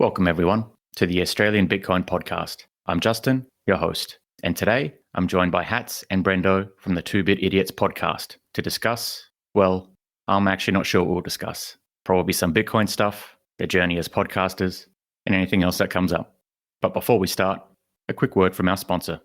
Welcome, everyone, to the Australian Bitcoin podcast. I'm Justin, your host, and today I'm joined by Hats and Brendo from the 2-Bit Idiots podcast to discuss, well, I'm actually not sure what we'll discuss. Probably some Bitcoin stuff, their journey as podcasters, and anything else that comes up. But before we start, a quick word from our sponsor.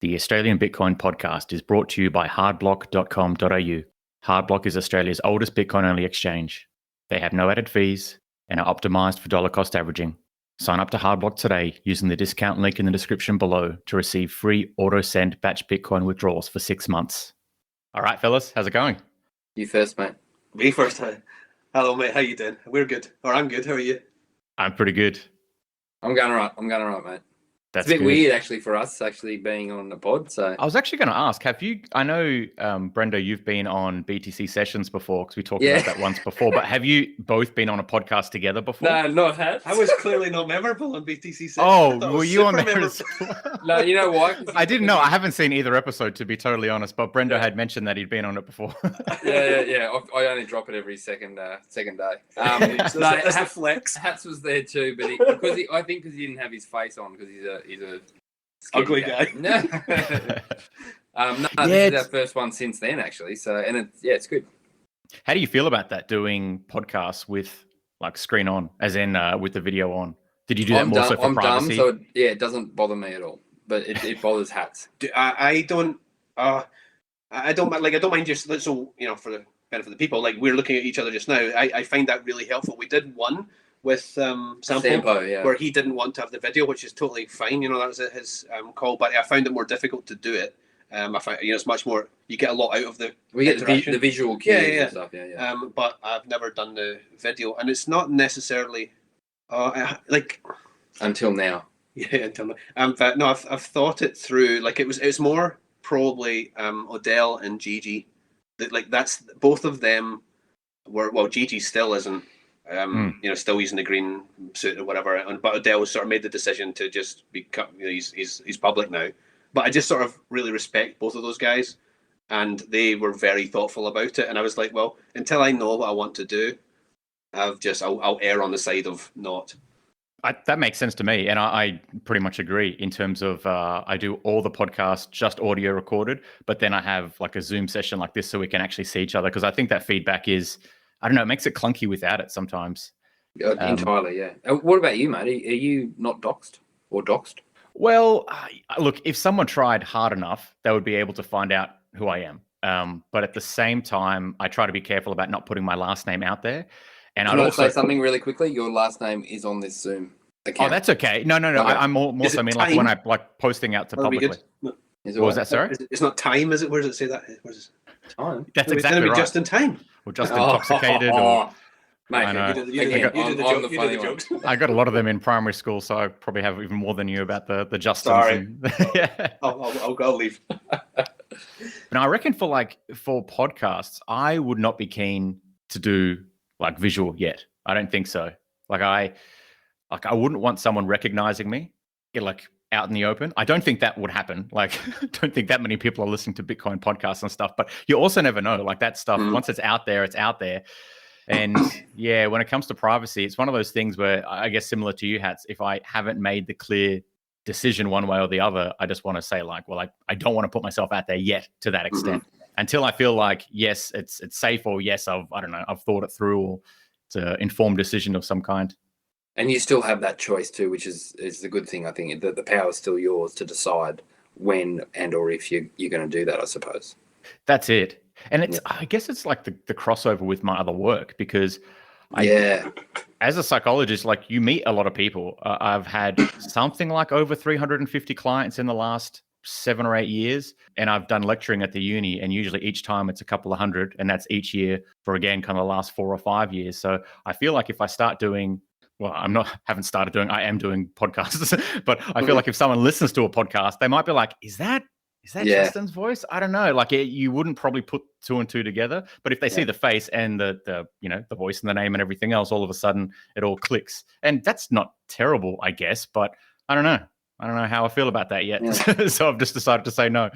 The Australian Bitcoin podcast is brought to you by hardblock.com.au. Hardblock is Australia's oldest Bitcoin-only exchange. They have no added fees and are optimized for dollar cost averaging. Sign up to Hardblock today using the discount link in the description below to receive free auto-send batch Bitcoin withdrawals for 6 months. All right, fellas, how's it going? You first, mate. Me first. Hello, mate. How you doing? We're good. Or I'm good. How are you? I'm pretty good. I'm going all right, mate. That's it's a bit good. weird, actually, for us actually being on the pod. So I was actually going to ask, have you, I know, Brendo, you've been on BTC sessions before because we talked about that once before, but have you both been on a podcast together before? No, not had. I was clearly not memorable on BTC sessions. Oh, were you on there as well? No, you know why? I didn't know. I haven't seen either episode, to be totally honest, but Brendo had mentioned that he'd been on it before. Yeah. I only drop it every second day. That's the flex. Hats was there too, but I think because he didn't have his face on because he's a ugly guy. No, this is our first one since then, actually. So, and it's good. How do you feel about that, doing podcasts with like screen on, as in with the video on? Did you do that so for privacy? I'm dumb, so it doesn't bother me at all. But it bothers Hats. I don't mind just so for the benefit of the people. Like, we're looking at each other just now. I find that really helpful. We did one with Sampo, where he didn't want to have the video, which is totally fine. That was his call, but I found it more difficult to do it. I find it's much more. You get a lot out of the. We get the visual cues and stuff. Yeah. But I've never done the video, and it's not necessarily until now. Yeah, until now. But no, I've thought it through. Like, it's more probably Odell and Gigi. That's both of them were. Well, Gigi still isn't. Still using the green suit or whatever. But Odell sort of made the decision to just become. He's public now. But I just sort of really respect both of those guys, and they were very thoughtful about it. And I was like, well, until I know what I want to do, I'll err on the side of not. That makes sense to me, and I pretty much agree in terms of I do all the podcasts just audio recorded, but then I have like a Zoom session like this so we can actually see each other, because I think that feedback is, I don't know, it makes it clunky without it sometimes. Entirely, yeah. What about you, mate? Are you not doxed or doxed? Well, look, if someone tried hard enough, they would be able to find out who I am. But at the same time, I try to be careful about not putting my last name out there. And I'd also say something really quickly. Your last name is on this Zoom account. Oh, that's okay. No. Okay. I'm more so mean like when I like posting out to publicly. What was that, sorry? It's not time, is it? Where does it say that? Time? That's exactly right. Just in time. Or just intoxicated. Or... Mate, I know. You did the jokes. I got a lot of them in primary school, so I probably have even more than you about the Justins. Sorry. Yeah. I'll leave. But I reckon for podcasts, I would not be keen to do like visual yet. I don't think so. I wouldn't want someone recognizing me out in the open. I don't think that would happen. Don't think that many people are listening to Bitcoin podcasts and stuff, but you also never know. Like, that stuff, once it's out there, it's out there. And yeah, when it comes to privacy, it's one of those things where I guess similar to you, Hats, if I haven't made the clear decision one way or the other, I just want to say I don't want to put myself out there yet to that extent until I feel like, yes, it's safe, or yes, I've thought it through, or it's an informed decision of some kind. And you still have that choice too, which is the good thing. I think that the power is still yours to decide when and or if you're going to do that, I suppose. That's it. And I guess it's like the crossover with my other work, because as a psychologist, you meet a lot of people. I've had something like over 350 clients in the last 7 or 8 years, and I've done lecturing at the uni, and usually each time it's a couple of hundred, and that's each year for, again, kind of the last 4 or 5 years. So I feel like if I start doing, I am doing podcasts, but I feel like if someone listens to a podcast, they might be like, is that Justin's voice? I don't know. You wouldn't probably put 2 and 2 together, but if they see the face and the voice and the name and everything else, all of a sudden it all clicks. And that's not terrible, I guess, but I don't know. I don't know how I feel about that yet. Yeah. So I've just decided to say no.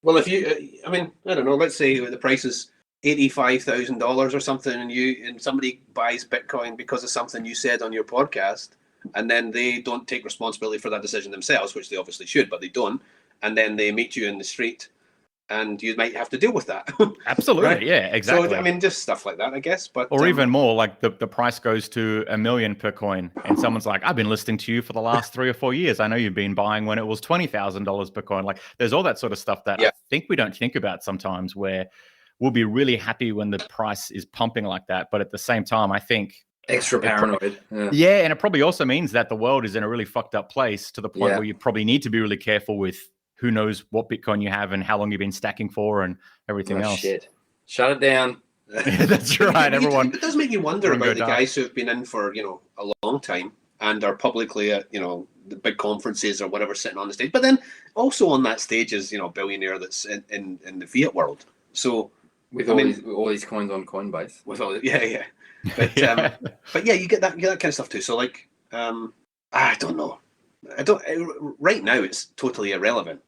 Well, if you, I don't know, let's say the price is $85,000 or something, and somebody buys Bitcoin because of something you said on your podcast, and then they don't take responsibility for that decision themselves, which they obviously should, but they don't. And then they meet you in the street, and you might have to deal with that. Absolutely, right? yeah, exactly. So I mean, just stuff like that, I guess. But or even more, like the price goes to $1 million per coin, and someone's like, "I've been listening to you for the last 3 or 4 years. I know you've been buying when it was $20,000 per coin." Like, there's all that sort of stuff that I think we don't think about sometimes, where we'll be really happy when the price is pumping like that, but at the same time, I think extra paranoid. Yeah, and it probably also means that the world is in a really fucked up place to the point where you probably need to be really careful with who knows what Bitcoin you have and how long you've been stacking for and everything else. Shit. Shut it down. That's right. Everyone. It does make you wonder about the guys who've been in for, a long time and are publicly at, the big conferences or whatever sitting on the stage. But then also on that stage is, a billionaire that's in the fiat world. So with all these coins on Coinbase. With all, yeah. But yeah, you get that kind of stuff too. So like, I don't know. Right now it's totally irrelevant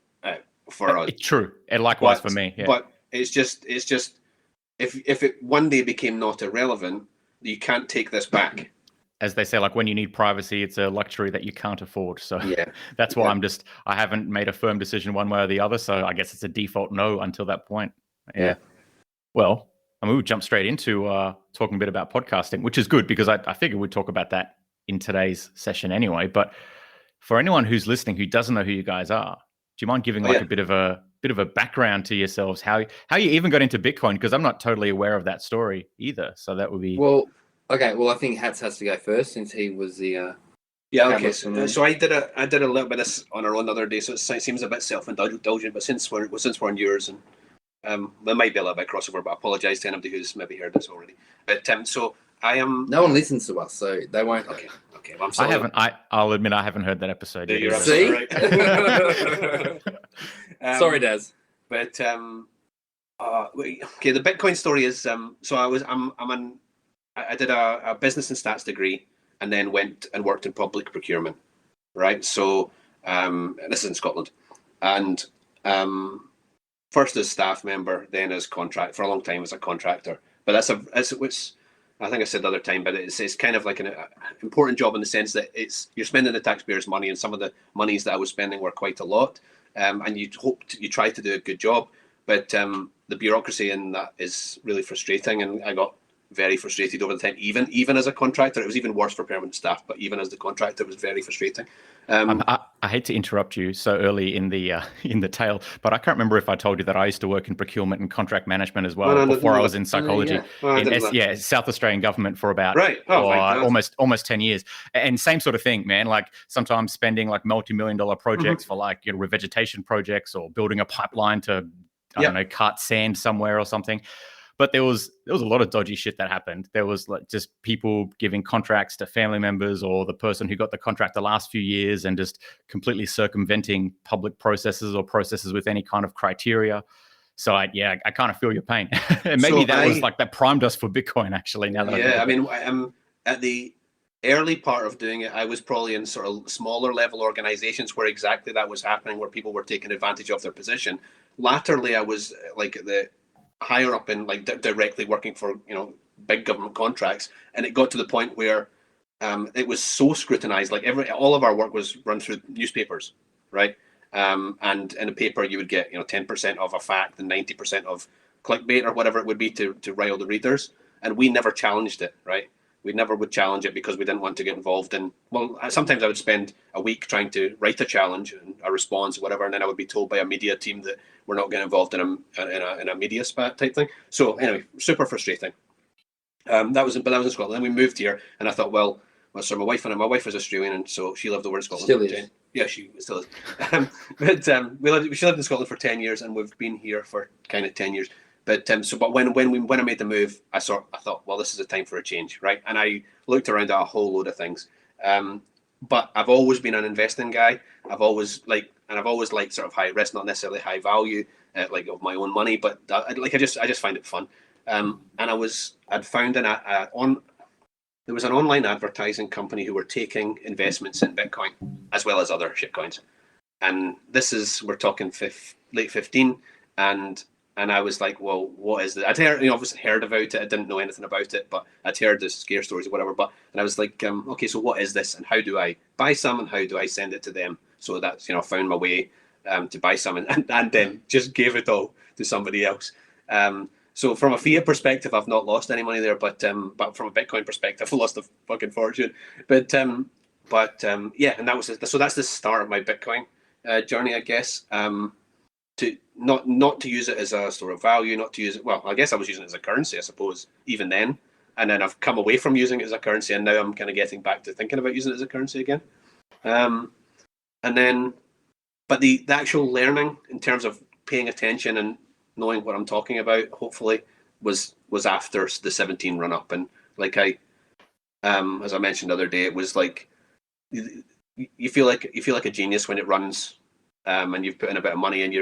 for us. True, and likewise for me. Yeah. But it's just if it one day became not irrelevant, you can't take this back. As they say, like when you need privacy, it's a luxury that you can't afford. So that's why I haven't made a firm decision one way or the other. So I guess it's a default no until that point. Yeah. Well, I mean, we'll jump straight into talking a bit about podcasting, which is good because I figured we'd talk about that in today's session anyway. But for anyone who's listening who doesn't know who you guys are, do you mind giving a bit of a background to yourselves? How you even got into Bitcoin? Because I'm not totally aware of that story either. So that would be I think Hats has to go first since he was the. Okay. So I did a little bit of this on our own the other day. So it seems a bit self-indulgent, but since we're on yours and. There might be a little bit crossover, but I apologise to anybody who's maybe heard this already. But so I am. No one listens to us, so they won't. Okay. Well, I'm sorry. I'll admit I haven't heard that episode. You're See? Right. Sorry, Daz. But the Bitcoin story is I did a business and stats degree and then went and worked in public procurement, right? So this is in Scotland, and first as staff member, then as for a long time as a contractor. But which I think I said the other time, but it's kind of like an important job in the sense that you're spending the taxpayers' money, and some of the monies that I was spending were quite a lot. And you try to do a good job, but the bureaucracy in that is really frustrating, and I got very frustrated over the time. Even as a contractor, it was even worse for permanent staff. But even as the contractor, it was very frustrating. I hate to interrupt you so early in the tale, but I can't remember if I told you that I used to work in procurement and contract management as well before I was in psychology. South Australian government for about almost 10 years, and same sort of thing, man. Like sometimes spending like multi-million-dollar projects for like revegetation projects or building a pipeline to cart sand somewhere or something. But there was a lot of dodgy shit that happened. There was like just people giving contracts to family members or the person who got the contract the last few years and just completely circumventing public processes or processes with any kind of criteria. So I kind of feel your pain. And maybe that primed us for Bitcoin actually. Now that at the early part of doing it, I was probably in sort of smaller level organizations where exactly that was happening, where people were taking advantage of their position. Latterly, I was like the higher up in like directly working for big government contracts, and it got to the point where it was so scrutinized. Like all of our work was run through newspapers, right? And in a paper you would get 10% of a fact and 90% of clickbait or whatever it would be to rile the readers, and we never challenged it, right? We never would challenge it because we didn't want to get involved in. Well, sometimes I would spend a week trying to write a challenge and a response, or whatever, and then I would be told by a media team that we're not getting involved in a media spat type thing. So anyway, super frustrating. That was in Scotland. Then we moved here, and I thought, so my wife was Australian, and so she lived over in Scotland. Still is. Yeah, she still is. She lived in Scotland for 10 years, and we've been here for kind of 10 years. But when I made the move, I thought, well, this is a time for a change, right? And I looked around at a whole load of things. But I've always been an investing guy. I've always liked sort of high risk, not necessarily high value, like of my own money. But I just find it fun. And I'd found there was an online advertising company who were taking investments in Bitcoin as well as other shitcoins. And we're talking late 15, and And I was like, well, what is it? I'd heard, obviously heard about it. I didn't know anything about it, but I'd heard the scare stories or whatever. And I was like, okay, so what is this, and how do I buy some, and how do I send it to them? So that's, found my way to buy some, and then just gave it all to somebody else. So from a fiat perspective, I've not lost any money there, but from a Bitcoin perspective, I've lost a fucking fortune. But yeah, and that's the start of my Bitcoin journey, I guess. To not to use it as a store of value, not to use it. Well, I guess I was using it as a currency, I suppose, even then. And then I've come away from using it as a currency, and now I'm kind of getting back to thinking about using it as a currency again. And then, but the actual learning in terms of paying attention and knowing what I'm talking about, hopefully, was after the 17 run up. And like as I mentioned the other day, it was like you feel like a genius when it runs. And you've put in a bit of money, and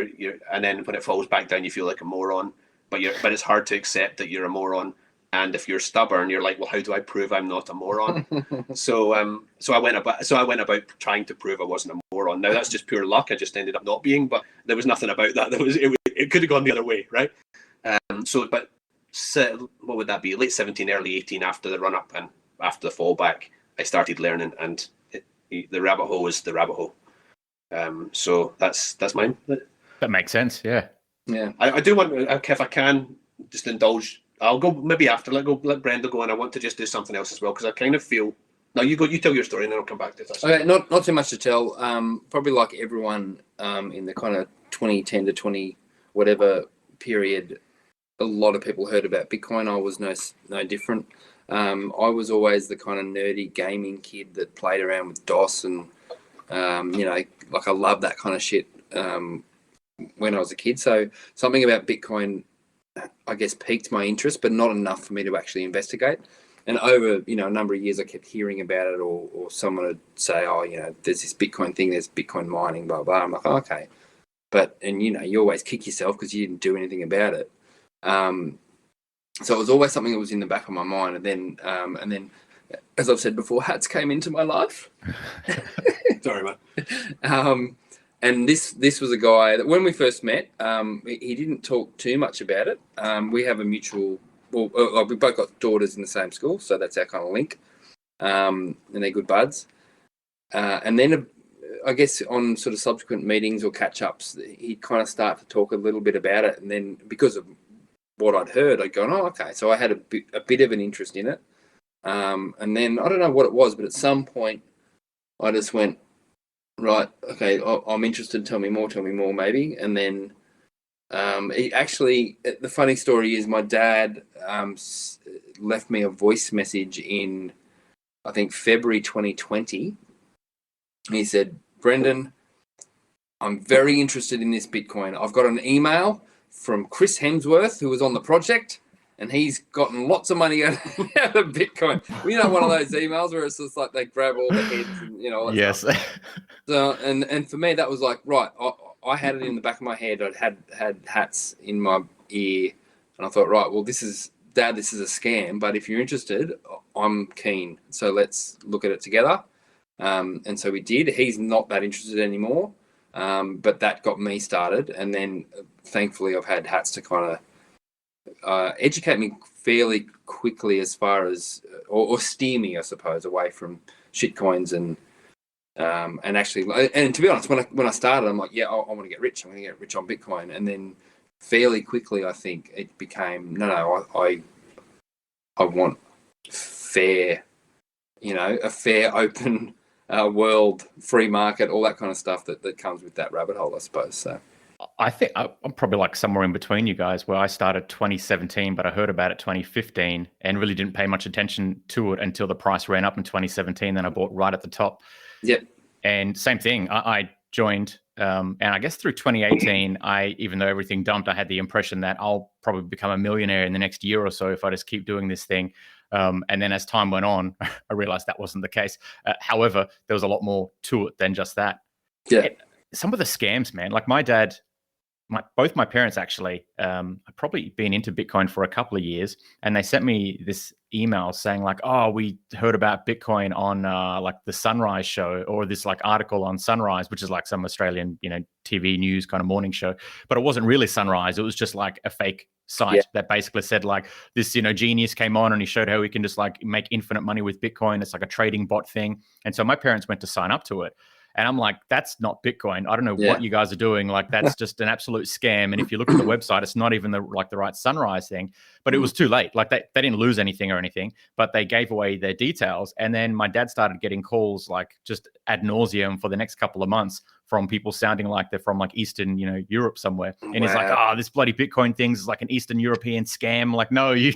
and then when it falls back down, you feel like a moron. But it's hard to accept that you're a moron. And if you're stubborn, you're like, well, how do I prove I'm not a moron? So I went about trying to prove I wasn't a moron. Now that's just pure luck. I just ended up not being, but there was nothing about that. It could have gone the other way, right? What would that be? Late 17, early 18, after the run up and after the fallback, I started learning, and the rabbit hole is the rabbit hole. So that's mine. That makes sense. Yeah. I do want, if I can, just indulge. I'll go maybe after. Let Brendo go, and I want to just do something else as well, because I kind of feel. No, you go. You tell your story, and then I'll come back to it. Okay, not too much to tell. Probably like everyone in the kind of 2010 to 20 whatever period, a lot of people heard about Bitcoin. I was no different. I was always the kind of nerdy gaming kid that played around with DOS and. Like I love that kind of shit when I was a kid. So something about Bitcoin, I guess, piqued my interest, but not enough for me to actually investigate. And over, a number of years, I kept hearing about it, or someone would say, oh, there's this Bitcoin thing, there's Bitcoin mining, blah, blah. I'm like, oh, okay. But, and, you always kick yourself because you didn't do anything about it. So it was always something that was in the back of my mind. And then, as I've said before, hats came into my life. Sorry, man. And this was a guy that when we first met, he didn't talk too much about it. We have a mutual, we both got daughters in the same school, so that's our kind of link. And they're good buds. And then I guess on sort of subsequent meetings or catch-ups, he'd kind of start to talk a little bit about it. And then because of what I'd heard, I'd go, oh, okay. So I had a bit of an interest in it. And then I don't know what it was, but at some point I just went, right, okay, I'm interested. Tell me more, maybe. And then the funny story is my dad left me a voice message in, I think, February 2020. He said, Brendan, I'm very interested in this Bitcoin. I've got an email from Chris Hemsworth, who was on the project, and he's gotten lots of money out of Bitcoin. One of those emails where it's just like they grab all the heads and, all that yes. stuff. So, and for me, that was like, right, I had it in the back of my head. I'd had hats in my ear, and I thought, right, well, this is a scam, but if you're interested, I'm keen. So let's look at it together. And so we did. He's not that interested anymore, but that got me started. And then thankfully I've had hats to kind of educate me fairly quickly as far as, or steer me, I suppose, away from shitcoins and actually, and to be honest, when I started, I'm like, yeah, I want to get rich. I'm going to get rich on Bitcoin. And then fairly quickly, I think it became, I want fair, a fair, open world, free market, all that kind of stuff that comes with that rabbit hole, I suppose. So I think I'm probably like somewhere in between you guys, where I started 2017, but I heard about it 2015 and really didn't pay much attention to it until the price ran up in 2017. Then I bought right at the top. Yep. And same thing, I joined, and I guess through 2018, even though everything dumped, I had the impression that I'll probably become a millionaire in the next year or so if I just keep doing this thing. And then as time went on, I realized that wasn't the case. However, there was a lot more to it than just that. Yeah. Some of the scams, man, like my dad, both my parents actually, I've probably been into Bitcoin for a couple of years, and they sent me this emails saying like, oh, we heard about Bitcoin on like the Sunrise show, or this like article on Sunrise, which is like some Australian, TV news kind of morning show. But it wasn't really Sunrise. It was just like a fake site that basically said like this, genius came on and he showed how we can just like make infinite money with Bitcoin. It's like a trading bot thing. And so my parents went to sign up to it. And I'm like, that's not Bitcoin. I don't know what you guys are doing. Like, that's just an absolute scam. And if you look at the website, it's not even the right Sunrise thing. But it was too late. Like, they didn't lose anything or anything, but they gave away their details. And then my dad started getting calls like just ad nauseum for the next couple of months from people sounding like they're from like Eastern, Europe somewhere. And he's like, oh, this bloody Bitcoin thing is like an Eastern European scam. Like, no, you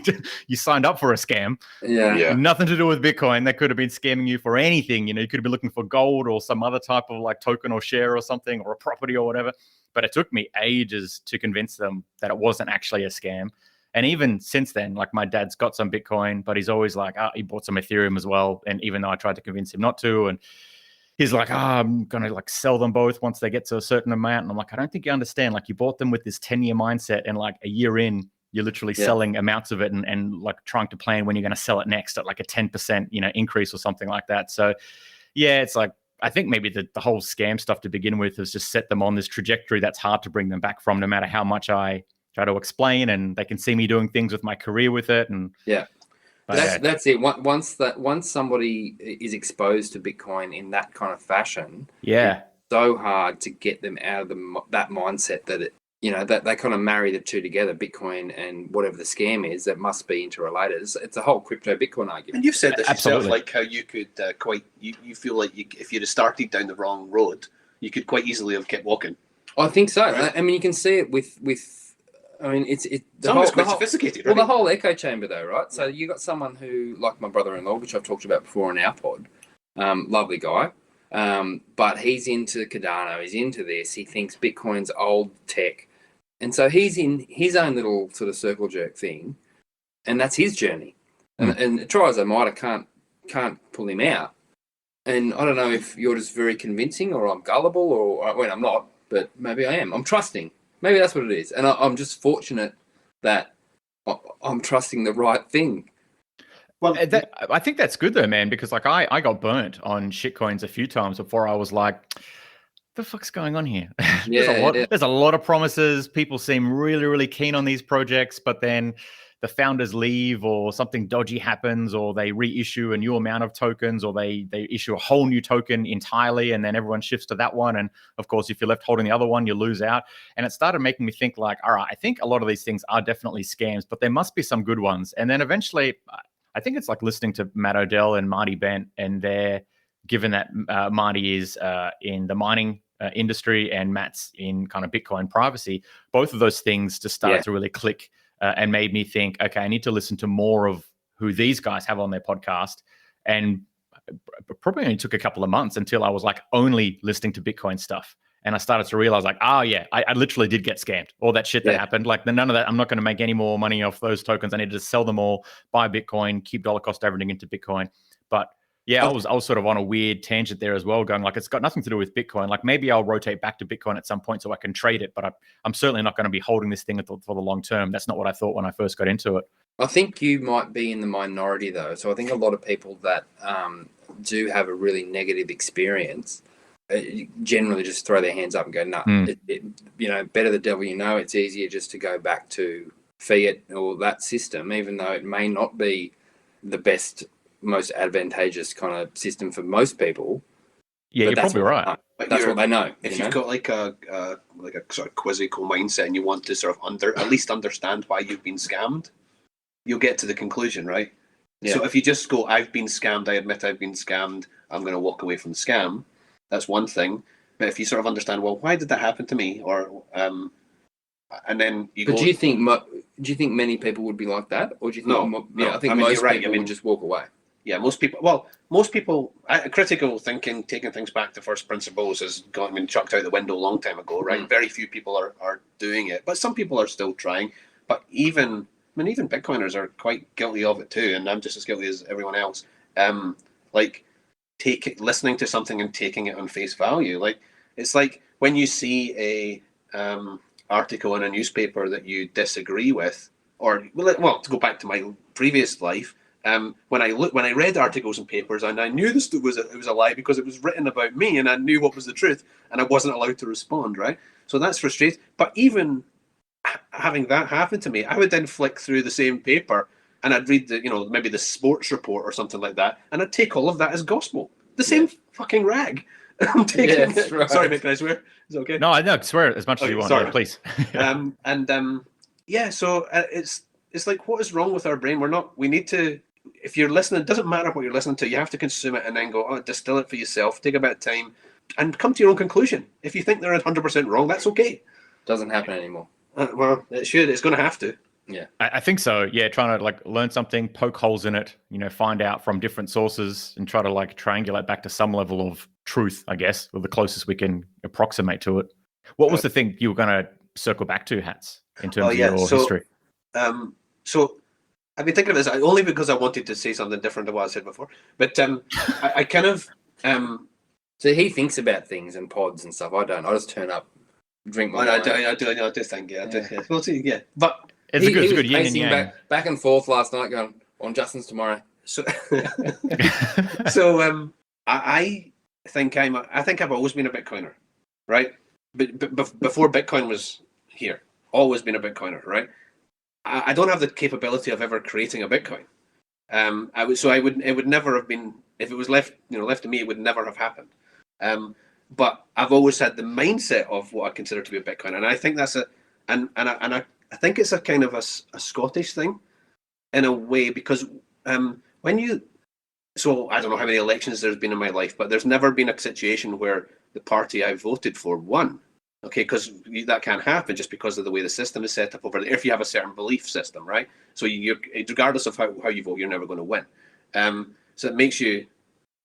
signed up for a scam. Yeah. Nothing to do with Bitcoin. They could have been scamming you for anything. You could have been looking for gold or some other type of like token or share or something, or a property or whatever. But it took me ages to convince them that it wasn't actually a scam. And even since then, like, my dad's got some Bitcoin, but he's always like, he bought some Ethereum as well. And even though I tried to convince him not to, and he's like, I'm going to like sell them both once they get to a certain amount. And I'm like, I don't think you understand. Like, you bought them with this 10-year mindset, and like a year in, you're literally selling amounts of it and like trying to plan when you're going to sell it next at like a 10%, increase or something like that. So yeah, it's like, I think maybe the whole scam stuff to begin with has just set them on this trajectory that's hard to bring them back from, no matter how much I try to explain, and they can see me doing things with my career with it. And that's it. Once somebody is exposed to Bitcoin in that kind of fashion, it's so hard to get them out of that mindset that that they kind of marry the two together, Bitcoin and whatever the scam is, that must be interrelated. It's a whole crypto Bitcoin argument. And you've said this yourself, like how you could you feel like if you'd have started down the wrong road, you could quite easily have kept walking. I think so. Right? I mean, you can see it with. I mean, it's quite sophisticated, right? Well, the whole echo chamber, though, right? So you got someone who, like my brother-in-law, which I've talked about before on our pod, lovely guy, but he's into Cardano, he's into this. He thinks Bitcoin's old tech, and so he's in his own little sort of circle jerk thing, and that's his journey. And try as I might, I can't pull him out. And I don't know if you're just very convincing, or I'm gullible, or well, I'm not, but maybe I am. I'm trusting. Maybe that's what it is. And I'm just fortunate that I'm trusting the right thing. Well, I think that's good though, man, because like I got burnt on shitcoins a few times before I was like, the fuck's going on here? There's a lot of promises. People seem really, really keen on these projects, but then the founders leave, or something dodgy happens, or they reissue a new amount of tokens, or they issue a whole new token entirely, and then everyone shifts to that one. And of course, if you're left holding the other one, you lose out. And it started making me think like, all right, I think a lot of these things are definitely scams, but there must be some good ones. And then eventually, I think it's like listening to Matt Odell and Marty Bent, and they're, given that Marty is in the mining industry and Matt's in kind of Bitcoin privacy, both of those things just started to really click. And made me think, okay, I need to listen to more of who these guys have on their podcast. And probably only took a couple of months until I was like only listening to Bitcoin stuff. And I started to realize like, I literally did get scammed. All that shit that happened, like none of that, I'm not going to make any more money off those tokens. I need to sell them all, buy Bitcoin, keep dollar cost averaging into Bitcoin. But yeah, I was sort of on a weird tangent there as well, going like, it's got nothing to do with Bitcoin. Like, maybe I'll rotate back to Bitcoin at some point so I can trade it, but I'm certainly not going to be holding this thing for the long term. That's not what I thought when I first got into it. I think you might be in the minority though. So I think a lot of people that do have a really negative experience generally just throw their hands up and go, nah, better the devil you know. It's easier just to go back to fiat or that system, even though it may not be the best, most advantageous kind of system for most people. Yeah, you're probably right. That's what they know. If you've got like a sort of quizzical mindset and you want to sort of at least understand why you've been scammed, you'll get to the conclusion, right? Yeah. So if you just go, I've been scammed, I admit I've been scammed, I'm going to walk away from the scam, that's one thing. But if you sort of understand, well, why did that happen to me? Or and then you go. Do you think many people would be like that, or do you think? No. I think most people would just walk away. Yeah, most people, critical thinking, taking things back to first principles has been chucked out the window a long time ago, right? Very few people are doing it, but some people are still trying. But even Bitcoiners are quite guilty of it too, and I'm just as guilty as everyone else. Listening to something and taking it on face value. Like, it's like when you see a article in a newspaper that you disagree with, or to go back to my previous life, when I read articles and papers, and I knew it was a lie because it was written about me, and I knew what was the truth, and I wasn't allowed to respond. Right, so that's frustrating. But even having that happen to me, I would then flick through the same paper and I'd read maybe the sports report or something like that, and I'd take all of that as gospel. The same fucking rag. I'm taking. Yeah, right. Sorry, mate, can I swear? Is it okay? No, I know. Swear as much as you want. Sorry. Yeah, please. So it's like, what is wrong with our brain? We need to. If you're listening, it doesn't matter what you're listening to. You have to consume it and then go, distill it for yourself. Take a bit of time and come to your own conclusion. If you think they're 100% wrong, that's okay. Doesn't happen anymore. Well, it should. It's going to have to. Yeah, I think so. Yeah, trying to like learn something, poke holes in it, find out from different sources, and try to like triangulate back to some level of truth, I guess, or the closest we can approximate to it. What was the thing you were going to circle back to, Hats, in terms of your history? So I've been thinking of this only because I wanted to say something different than what I said before. But I kind of. So he thinks about things and pods and stuff. I don't. I just turn up, drink my. I do think, yeah. We'll see, yeah. But it's a good yin and yang. Back and forth last night, going on Justin's tomorrow. So, I think I've always been a Bitcoiner, right? But before Bitcoin was here, always been a Bitcoiner, right? I don't have the capability of ever creating a Bitcoin. It would never have been, if it was left to me, it would never have happened. But I've always had the mindset of what I consider to be a Bitcoin, and I think that's I think it's a kind of a Scottish thing, in a way, because I don't know how many elections there's been in my life, but there's never been a situation where the party I voted for won. Okay, because that can't happen just because of the way the system is set up over there. If you have a certain belief system, right? So you're, regardless of how you vote, you're never going to win. So it makes you.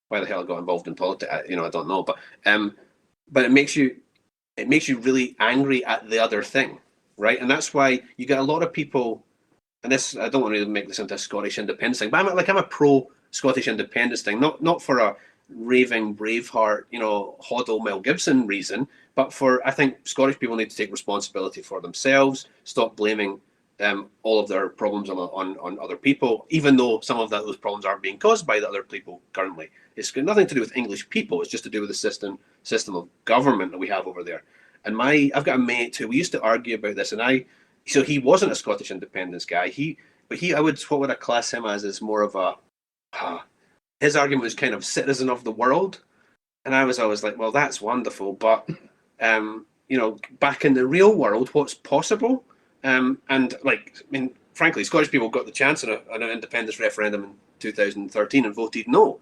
Why the hell I got involved in politics? I don't know, but it makes you really angry at the other thing, right? And that's why you get a lot of people. And this, I don't want to make this into a Scottish independence thing, but I'm a pro Scottish independence thing, not for a raving Braveheart, hodl Mel Gibson reason, but I think Scottish people need to take responsibility for themselves, stop blaming all of their problems on other people, even though some of those problems are being caused by the other people currently. It's got nothing to do with English people. It's just to do with the system of government that we have over there. And I've got a mate who we used to argue about this, so he wasn't a Scottish independence guy. What would I class him as more of a, his argument was kind of citizen of the world. And I was always like, well, that's wonderful, but back in the real world, what's possible? Frankly, Scottish people got the chance in an independence referendum in 2013 and voted no.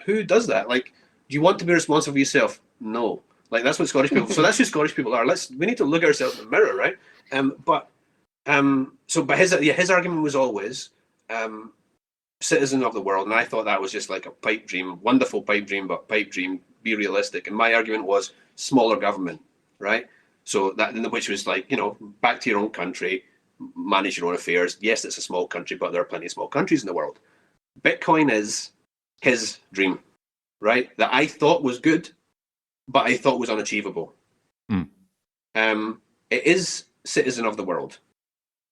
Who does that? Do you want to be responsible for yourself? No. That's what Scottish people. So that's who Scottish people are. We need to look at ourselves in the mirror, right? But his argument was always citizen of the world, and I thought that was just like a pipe dream, wonderful pipe dream, but pipe dream, be realistic. And my argument was smaller government, right? So which was back to your own country, manage your own affairs. Yes, it's a small country, but there are plenty of small countries in the world. Bitcoin is his dream, right? That I thought was good, but I thought was unachievable. It is citizen of the world,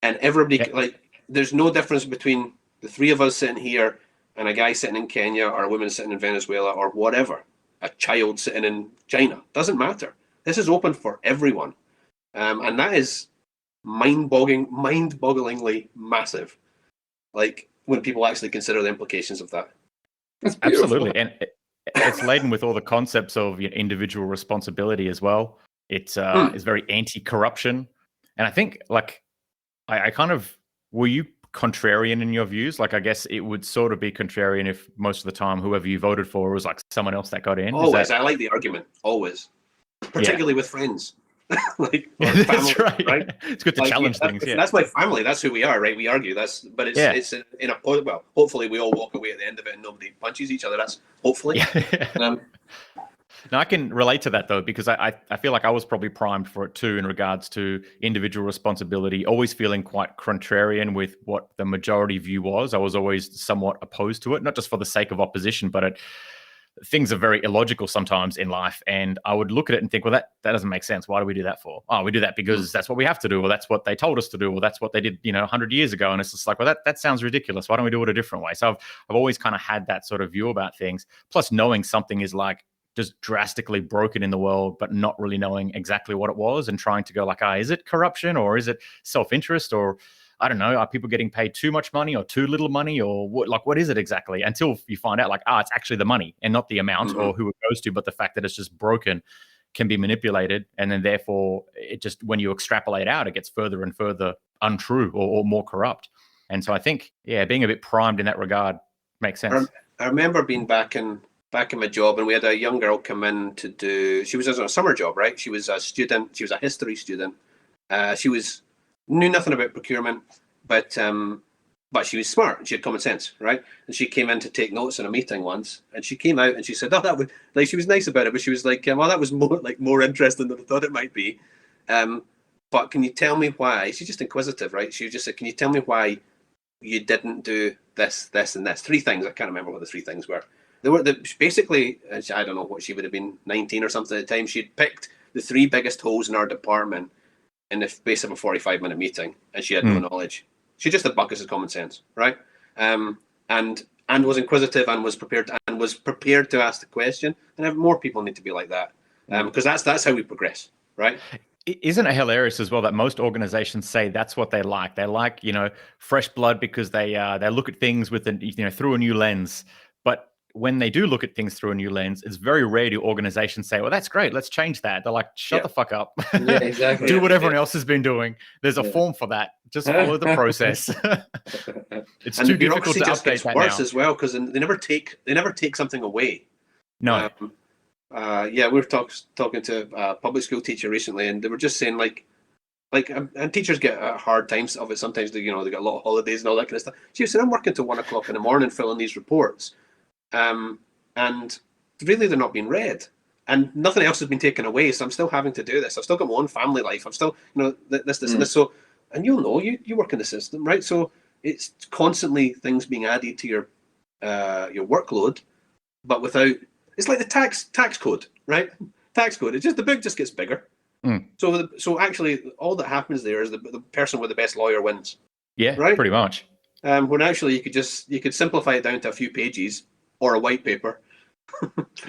and everybody there's no difference between the three of us sitting here and a guy sitting in Kenya or a woman sitting in Venezuela or whatever, a child sitting in China. Doesn't matter. This is open for everyone, and that is mind-bogglingly massive. When people actually consider the implications of that. Absolutely, and it's laden with all the concepts of individual responsibility as well. It's very anti-corruption, and I think I kind of, were you contrarian in your views? I guess it would sort of be contrarian if most of the time whoever you voted for was someone else that got in. Always, I like the argument. Always, particularly with friends. That's right. It's good to challenge things. That's my family. That's who we are, right? We argue. It's in a, well, hopefully we all walk away at the end of it and nobody punches each other. That's hopefully. Now, I can relate to that, though, because I feel like I was probably primed for it, too, in regards to individual responsibility, always feeling quite contrarian with what the majority view was. I was always somewhat opposed to it, not just for the sake of opposition, but things are very illogical sometimes in life. And I would look at it and think, well, that doesn't make sense. Why do we do that for? Oh, we do that because that's what we have to do, or that's what they told us to do, or that's what they did, 100 years ago. And it's just like, well, that sounds ridiculous. Why don't we do it a different way? So I've always kind of had that sort of view about things. Plus, knowing something is like just drastically broken in the world, but not really knowing exactly what it was, and trying to go like, is it corruption, or is it self-interest, or I don't know, are people getting paid too much money or too little money, or what is it exactly? Until you find out, like, it's actually the money and not the amount or who it goes to, but the fact that it's just broken can be manipulated. And then therefore it just, when you extrapolate out, it gets further and further untrue or more corrupt. And so I think, being a bit primed in that regard makes sense. I remember being back in my job, and we had a young girl come in to do, she was on a summer job, right? She was a student, she was a history student. She knew nothing about procurement, but she was smart. She had common sense, right? And she came in to take notes in a meeting once, and she came out and she said, that would, like, she was nice about it, but she was like, well, that was more interesting than I thought it might be. But can you tell me why? She's just inquisitive, right? She just said, can you tell me why you didn't do this, this, and this? 3 things. I can't remember what the 3 things were. They were basically, I don't know what, she would have been 19 or something at the time. She'd picked the 3 biggest holes in our department in the space of a 45-minute meeting, and she had no knowledge. She just had buckets of common sense, right? And was inquisitive and was prepared to ask the question. And more people need to be like that, because that's how we progress, right? Isn't it hilarious as well that most organizations say that's what they like? They like, fresh blood because they look at things with through a new lens. But when they do look at things through a new lens, it's very rare do organizations say, well, that's great, let's change that. They're like, shut the fuck up. Yeah, exactly. Do what everyone else has been doing. There's a form for that. Just follow the process. It's too difficult to update that worse now. As well, because they never take something away. No. We were talking to a public school teacher recently, and they were just saying and teachers get hard times of it sometimes. They got a lot of holidays and all that kind of stuff. She was saying, I'm working till 1 o'clock in the morning filling these reports. And really they're not being read, and nothing else has been taken away, so I'm still having to do this. I've still got my own family life. I'm still this and this. So, and you'll know, you work in the system, right? So it's constantly things being added to your workload, but without, it's like the tax code, right? Tax code, it's just, the book just gets bigger. So actually all that happens there is the person with the best lawyer wins. Yeah, right, pretty much. When actually you could simplify it down to a few pages or a white paper.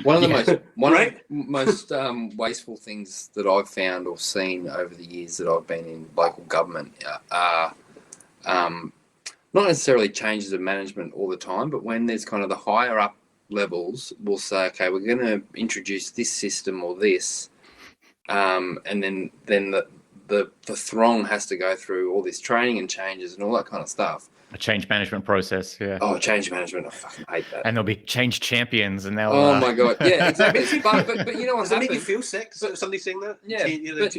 One of the most wasteful things that I've found or seen over the years that I've been in local government are not necessarily changes of management all the time, but when there's kind of the higher up levels will say, okay, we're going to introduce this system or this, and then the throng has to go through all this training and changes and all that kind of stuff. A change management process, yeah. Oh, change management! I fucking hate that. And there'll be change champions, and they'll. Oh my god! Yeah, exactly. but you know what? Does it make you feel sick? Somebody saying that? Yeah, like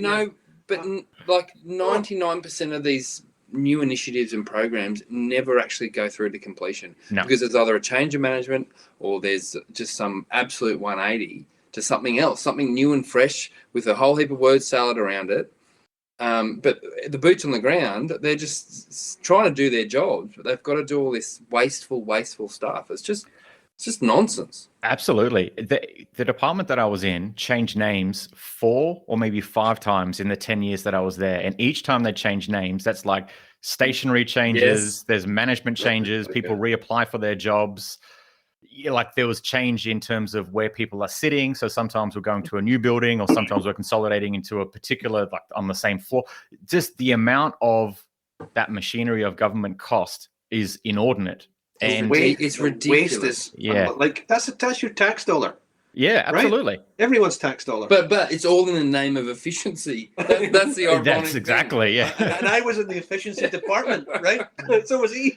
99% of these new initiatives and programs never actually go through to completion. No. Because there's either a change of management or there's just some absolute 180 to something else, something new and fresh with a whole heap of word salad around it. But the boots on the ground, they're just trying to do their jobs, but they've got to do all this wasteful stuff. It's just nonsense. Absolutely. The department that I was in changed names 4 or maybe 5 times in the 10 years that I was there. And each time they changed names, that's like stationary changes, yes. There's management changes, people reapply for their jobs. Like there was change in terms of where people are sitting. So sometimes we're going to a new building or sometimes we're consolidating into a particular, like on the same floor. Just the amount of that machinery of government cost is inordinate. And it's ridiculous. Waste is, like that's your tax dollar. Yeah, absolutely. Right? Everyone's tax dollar. But it's all in the name of efficiency. That's the ironic That's exactly, thing. Yeah. And I was in the efficiency department, right? So was he.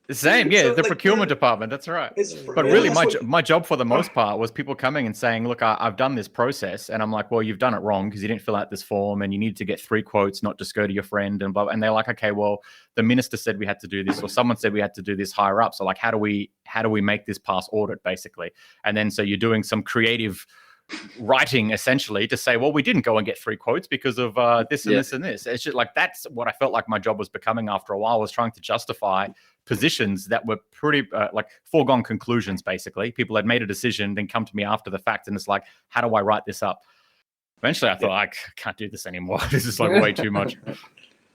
The same, yeah, so the procurement department, that's right. But really, my job for the most part was people coming and saying, look, I've done this process. And I'm like, well, you've done it wrong because you didn't fill out this form and you need to get 3 quotes, not just go to your friend and blah. And they're like, okay, well, the minister said we had to do this or someone said we had to do this higher up. So like, how do we make this pass audit, basically? And then so you're doing some creative writing essentially to say, well, we didn't go and get 3 quotes because of this and this and this. It's just like, that's what I felt like my job was becoming after a while, was trying to justify positions that were pretty like foregone conclusions. Basically, people had made a decision, then come to me after the fact, and it's like, how do I write this up? Eventually I thought, I can't do this anymore. This is like way too much.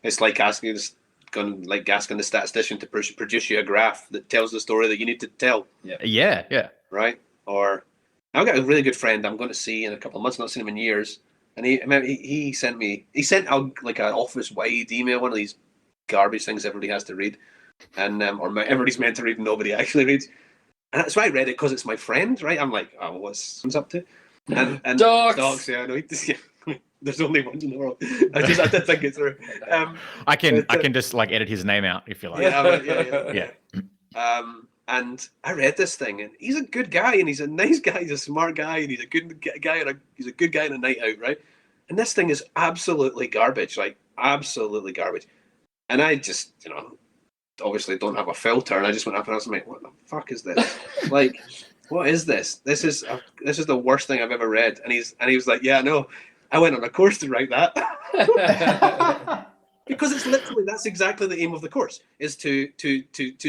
It's like asking the statistician to produce you a graph that tells the story that you need to tell. Yeah. Right? Or I've got a really good friend I'm going to see in a couple of months, not seen him in years. And he sent out like an office-wide email, one of these garbage things everybody has to read. And or everybody's meant to read and nobody actually reads. And that's why I read it, because it's my friend, right? I'm like, oh, what's up to? And dogs, yeah, I know. There's only one in the world. I did think it through. I can just like edit his name out if you like. Yeah. And I read this thing, and he's a good guy, and he's a nice guy, he's a smart guy, and he's a good guy, and he's a good guy on a night out, right? And this thing is absolutely garbage, like absolutely garbage. And I just, obviously don't have a filter, and I just went up and I was like, what the fuck is this? Like, what is this? This is the worst thing I've ever read. And he was like, yeah, no, I went on a course to write that. Because it's literally, that's exactly the aim of the course, is to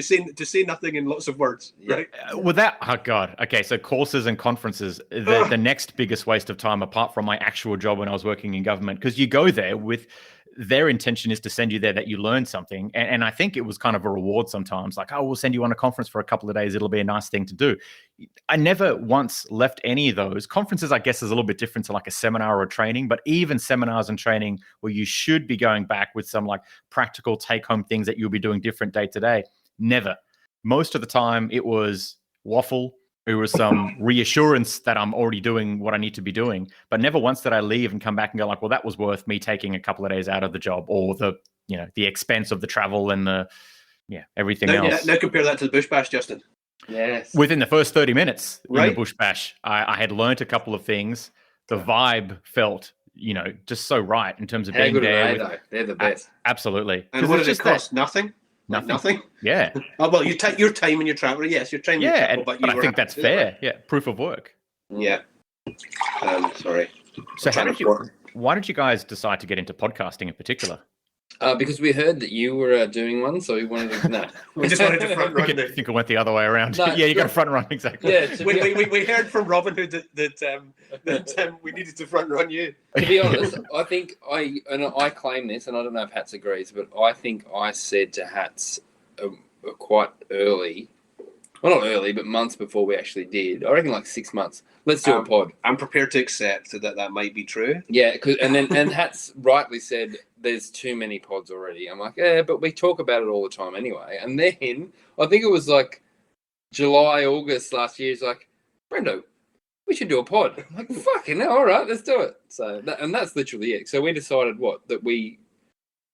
say nothing in lots of words, right? Oh God. Okay, so courses and conferences, the next biggest waste of time apart from my actual job when I was working in government, because you go there with their intention is to send you there that you learn something. And I think it was kind of a reward sometimes, like, oh, we'll send you on a conference for a couple of days. It'll be a nice thing to do. I never once left any of those. Conferences, I guess, is a little bit different to like a seminar or a training, but even seminars and training where you should be going back with some like practical take-home things that you'll be doing different day to day, never. Most of the time it was waffle. It was some reassurance that I'm already doing what I need to be doing, but never once did I leave and come back and go like, well, that was worth me taking a couple of days out of the job, or the expense of the travel and everything else. Now compare that to the Bush Bash, Justin. Yes. Within the first 30 minutes in the Bush Bash, I had learnt a couple of things. The vibe felt, just so right in terms of being there. They're the best. Absolutely. And what did it cost? Nothing? Nothing? Yeah. Oh, well, you take your time and your travel. Yes, your time. Yeah, your travel, but I think that's fair. Yeah, proof of work. Yeah. Sorry. So why did you guys decide to get into podcasting in particular? Because we heard that you were doing one, so we wanted to. No, we just wanted to front run. I think it went the other way around. No, yeah, you got to front run, exactly. Yeah, we heard from Robin Hood that we needed to front run you. To be honest, I think I claim this, and I don't know if Hats agrees, but I think I said to Hats quite early. Well, not early, but months before we actually did. I reckon like 6 months. Let's do a pod. I'm prepared to accept that might be true. Yeah, and Hats rightly said there's too many pods already. I'm like, yeah, but we talk about it all the time anyway. And then I think it was like July, August last year. He's like, Brendo, we should do a pod. I'm like, fucking hell, all right, let's do it. So that's literally it. So we decided that we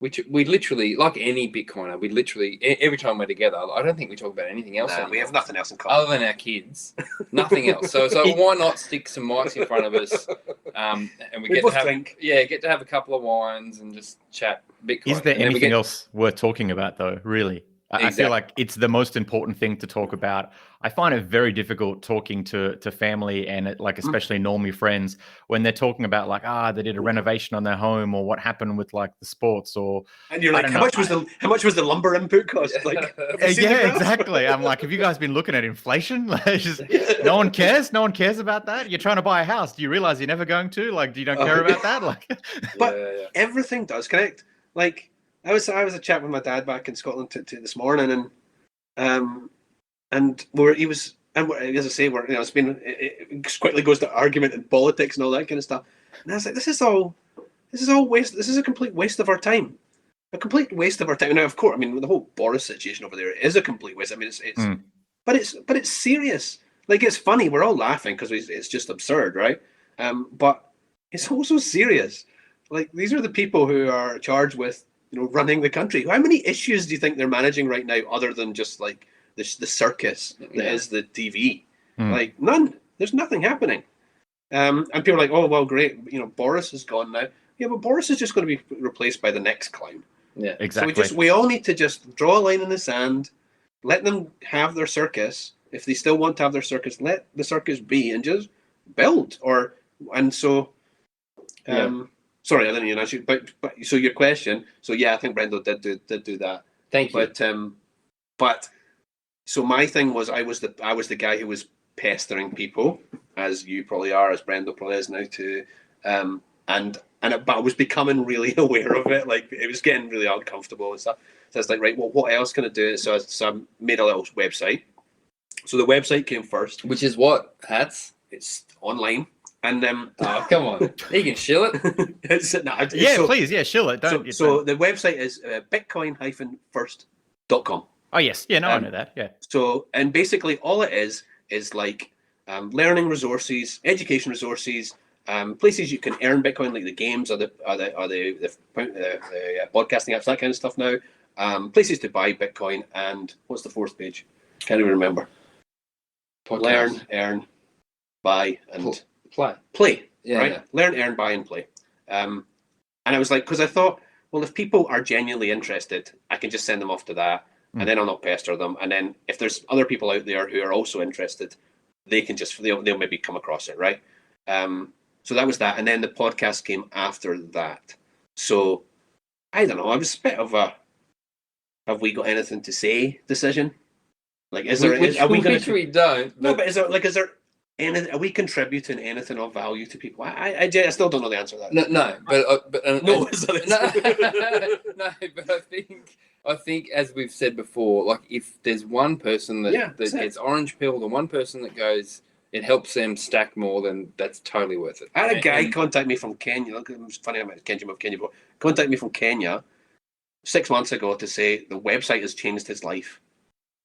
literally, like any Bitcoiner, we literally, every time we're together, I don't think we talk about anything else. No, we have nothing else in common. Other than our kids. Nothing else. So why not stick some mics in front of us and we get to have, drink. Yeah, get to have a couple of wines and just chat Bitcoin. Is there anything else worth talking about though, really? Exactly. I feel like it's the most important thing to talk about. I find it very difficult talking to family and like especially normie friends when they're talking about like they did a renovation on their home or what happened with like the sports and you're like how much was the lumber input cost? Like yeah, exactly. I'm like, have you guys been looking at inflation? Like, no one cares about that. You're trying to buy a house. Do you realize you're never going to? Like, you don't care about that? Like, but everything does connect. Like. I was a chat with my dad back in Scotland this morning, and as I say, it's been it quickly goes to argument and politics and all that kind of stuff. And I was like, this is all waste. This is a complete waste of our time. A complete waste of our time. Now, of course, I mean the whole Boris situation over there is a complete waste. I mean, but it's serious. Like it's funny. We're all laughing because it's just absurd, right? But it's also serious. Like these are the people who are charged with running the country. How many issues do you think they're managing right now other than just like the circus that is the TV? Like none. There's nothing happening. And people are like, oh, well, great. Boris is gone now. Yeah, but Boris is just going to be replaced by the next clown. Yeah, exactly. So we all need to just draw a line in the sand, let them have their circus. If they still want to have their circus, let the circus be and just build or And so, sorry, I didn't even answer you, but so your question. So yeah, I think Brendo did do that. Thank you. But so my thing was I was the guy who was pestering people, as you probably are, as Brendo probably is now too, but I was becoming really aware of it. Like it was getting really uncomfortable and stuff. So I was like, right, well, what else can I do? So I made a little website. So the website came first, which is what? Hats? It's online. And oh, come on, you can shill it. Please, shill it. So the website is bitcoin-first.com. Oh yes, yeah, no, I know that. Yeah. So and basically all it is like learning resources, education resources, places you can earn Bitcoin, like the games or the podcasting apps, that kind of stuff. Now, places to buy Bitcoin, and what's the fourth page? Can't even remember. Podcast. Learn, earn, buy, and play. Yeah, right. Yeah. Learn, earn, buy, and play. And I was like, because I thought, well, if people are genuinely interested, I can just send them off to that, and then I'll not pester them. And then if there's other people out there who are also interested, they can just they'll maybe come across it, right? So that was that, and then the podcast came after that. So I don't know. I was a bit of a "have we got anything to say" decision. Like, are we going to? We don't. No, but is there anything? Are we contributing anything of value to people? I still don't know the answer to that. No, but I think as we've said before, like if there's one person that gets orange pilled and one person that goes, it helps them stack more, then that's totally worth it. I had a guy contact me from Kenya. Look, it was funny, I met Kenya, but contact me from Kenya 6 months ago to say the website has changed his life.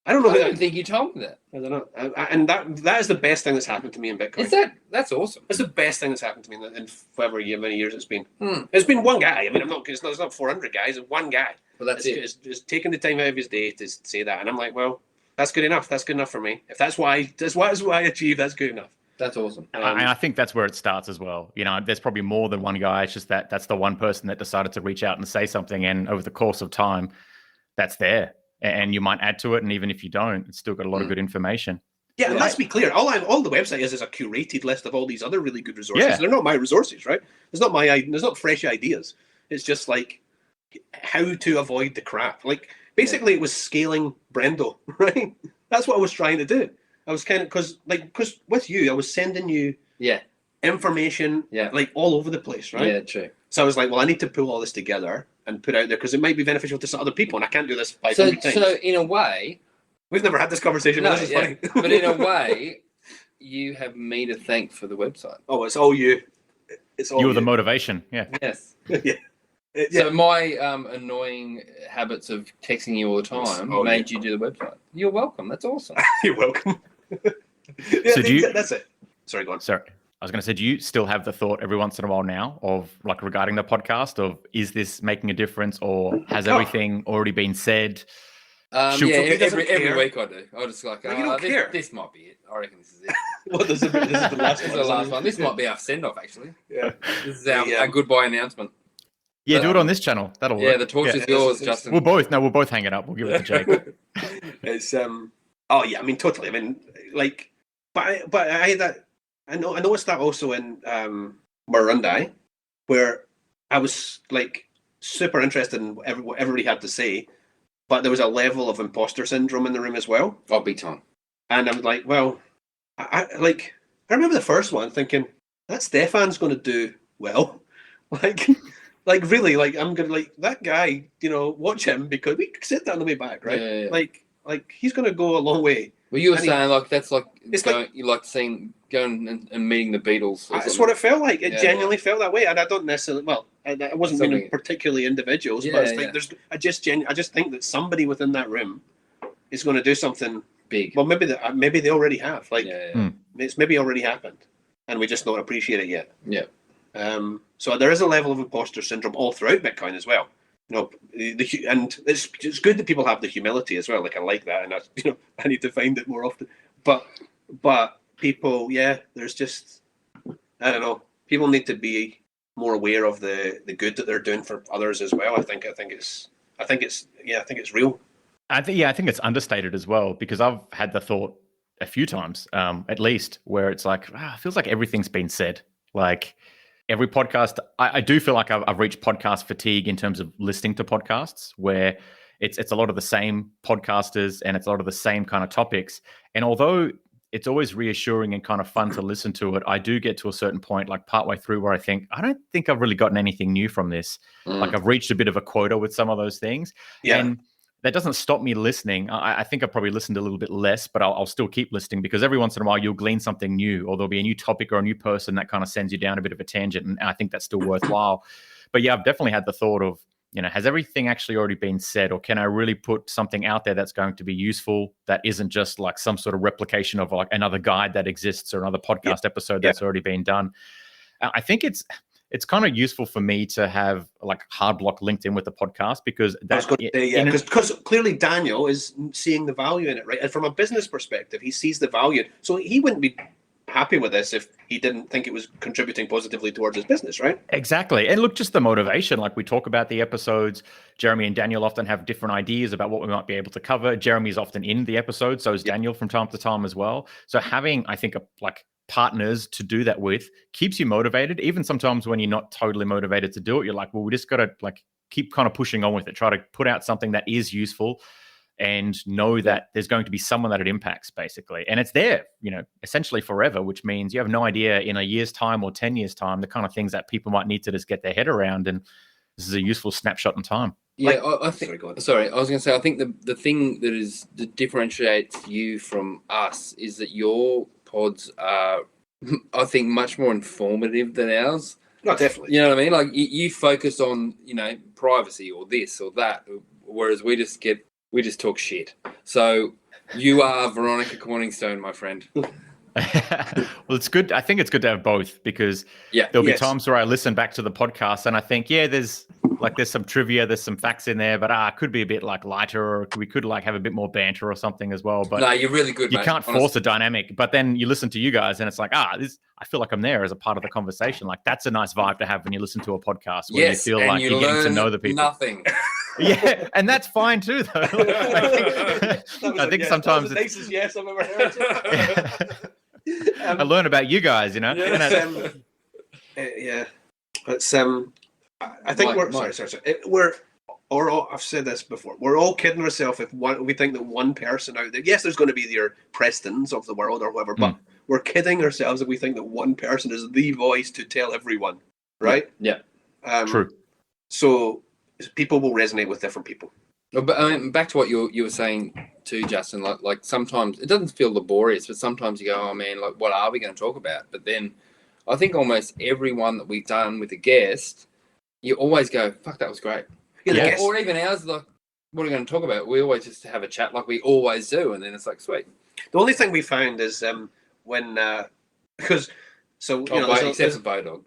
I don't know. I don't think you told me that. I don't know. And that is the best thing that's happened to me in Bitcoin. That's awesome. It's the best thing that's happened to me in however many years it's been. It's been one guy. I mean, it's not 400 guys. It's one guy. Well, that's it. It's taking the time out of his day to say that, and I'm like, well, that's good enough. That's good enough for me. If that's what I achieve, that's good enough. That's awesome. And I think that's where it starts as well. You know, there's probably more than one guy. It's just that's the one person that decided to reach out and say something, and over the course of time, that's there. And you might add to it, and even if you don't, it's still got a lot of good information. Yeah, and let's be clear. All the website is a curated list of all these other really good resources. Yeah. They're not my resources, right? There's not fresh ideas. It's just like how to avoid the crap. Like basically, it was scaling Brendo, right? That's what I was trying to do. I was kind of because with you, I was sending you information like all over the place, right? Yeah, true. So I was like, well, I need to pull all this together and put out there because it might be beneficial to some other people, and I can't do this 500 times. So in a way, we've never had this conversation. No, this is funny. But in a way, you have me to thank for the website. Oh, it's all you. It's all you. Were the motivation. Yeah. Yes. So my annoying habits of texting you all the time made you do the website. You're welcome. That's awesome. You're welcome. That's it. Sorry, go on. Sorry. I was going to say, do you still have the thought every once in a while now of like regarding the podcast of is this making a difference or has everything already been said? Every week I do. I just like, you don't care. This might be it. I reckon this is it. Well, this is the last one. This is the last one. This might be our send-off, actually. Yeah. This is our goodbye announcement. Yeah, do it on this channel. That'll work. Yeah, the torch is yours, Justin. We'll both hang it up. We'll give it to Jake. It's oh yeah, I mean totally. I mean like, but I had that. I noticed that also in Burundi, where I was like super interested in what everybody had to say, but there was a level of imposter syndrome in the room as well. Oh, big time. And I'm like, well, I remember the first one thinking that Stefan's going to do well, like really, like I'm gonna like that guy, watch him because we said that on the way back, right? Yeah. Like he's going to go a long way. Well, you were saying that's like you like seeing going and meeting the Beatles. That's what it felt like. It genuinely felt that way, and I don't necessarily. Well, I wasn't meaning particularly individuals, but it's like I just think that somebody within that room is going to do something big. Well, maybe they already have. Like it's maybe already happened, and we just don't appreciate it yet. Yeah. So there is a level of imposter syndrome all throughout Bitcoin as well. And it's good that people have the humility as well. Like I like that, and I need to find it more often. But people, there's just I don't know. People need to be more aware of the good that they're doing for others as well. I think it's real. I think it's understated as well because I've had the thought a few times, at least, where it's like it feels like everything's been said. Like every podcast, I do feel like I've reached podcast fatigue in terms of listening to podcasts, where it's a lot of the same podcasters and it's a lot of the same kind of topics. And although it's always reassuring and kind of fun to listen to it, I do get to a certain point, like partway through, where I don't think I've really gotten anything new from this. Like I've reached a bit of a quota with some of those things. Yeah. And that doesn't stop me listening. I think I've probably listened a little bit less, but I'll still keep listening, because every once in a while you'll glean something new, or there'll be a new topic or a new person that kind of sends you down a bit of a tangent. And I think that's still worthwhile. But yeah, I've definitely had the thought of, has everything actually already been said, or can I really put something out there that's going to be useful, that isn't just like some sort of replication of like another guide that exists or another podcast episode that's already been done. I think it's kind of useful for me to have like Hard Block linked in with the podcast, because because clearly Daniel is seeing the value in it, right? And from a business perspective, he sees the value. So he wouldn't be happy with this if he didn't think it was contributing positively towards his business, right? Exactly. And look, just the motivation, like we talk about the episodes, Jeremy and Daniel often have different ideas about what we might be able to cover. Jeremy's often in the episode, so is Daniel from time to time as well. So having, I think, partners to do that with keeps you motivated. Even sometimes when you're not totally motivated to do it, you're like, well, we just got to like keep kind of pushing on with it, try to put out something that is useful, and know that there's going to be someone that it impacts, basically. And it's there, essentially forever, which means you have no idea in a year's time or 10 years time, the kind of things that people might need to just get their head around. And this is a useful snapshot in time. Yeah, I think, sorry, I was going to say, I think the thing that differentiates you from us is that your pods are, I think, much more informative than ours. No, definitely. You know what I mean? Like you focus on, privacy or this or that, whereas we just talk shit. So you are Veronica Corningstone, my friend. Well, it's good. I think it's good to have both, because there'll be times where I listen back to the podcast and I think, there's some trivia, there's some facts in there, but it could be a bit like lighter, or we could like have a bit more banter or something as well. But no, you're really good. You can't force a dynamic. But then you listen to you guys and it's like, I feel like I'm there as a part of the conversation. Like that's a nice vibe to have when you listen to a podcast, where you feel like you're getting to know the people. Nothing. Yeah, and that's fine too, though. I think sometimes the nicest yes I've ever heard. I learn about you guys, Yeah. It's I think I've said this before. We're all kidding ourselves if we think that one person out there. Yes, there's going to be your Prestons of the world or whatever, but we're kidding ourselves if we think that one person is the voice to tell everyone, right? Yeah. True. So people will resonate with different people. But I mean, back to what you were saying too, Justin. Like sometimes it doesn't feel laborious, but sometimes you go, "Oh man, like what are we going to talk about?" But then I think almost every one that we've done with a guest, you always go, "Fuck, that was great." Yeah. Or even ours, like, what are we going to talk about? We always just have a chat like we always do, and then it's like, sweet. The only thing we found is when because except for Bodog.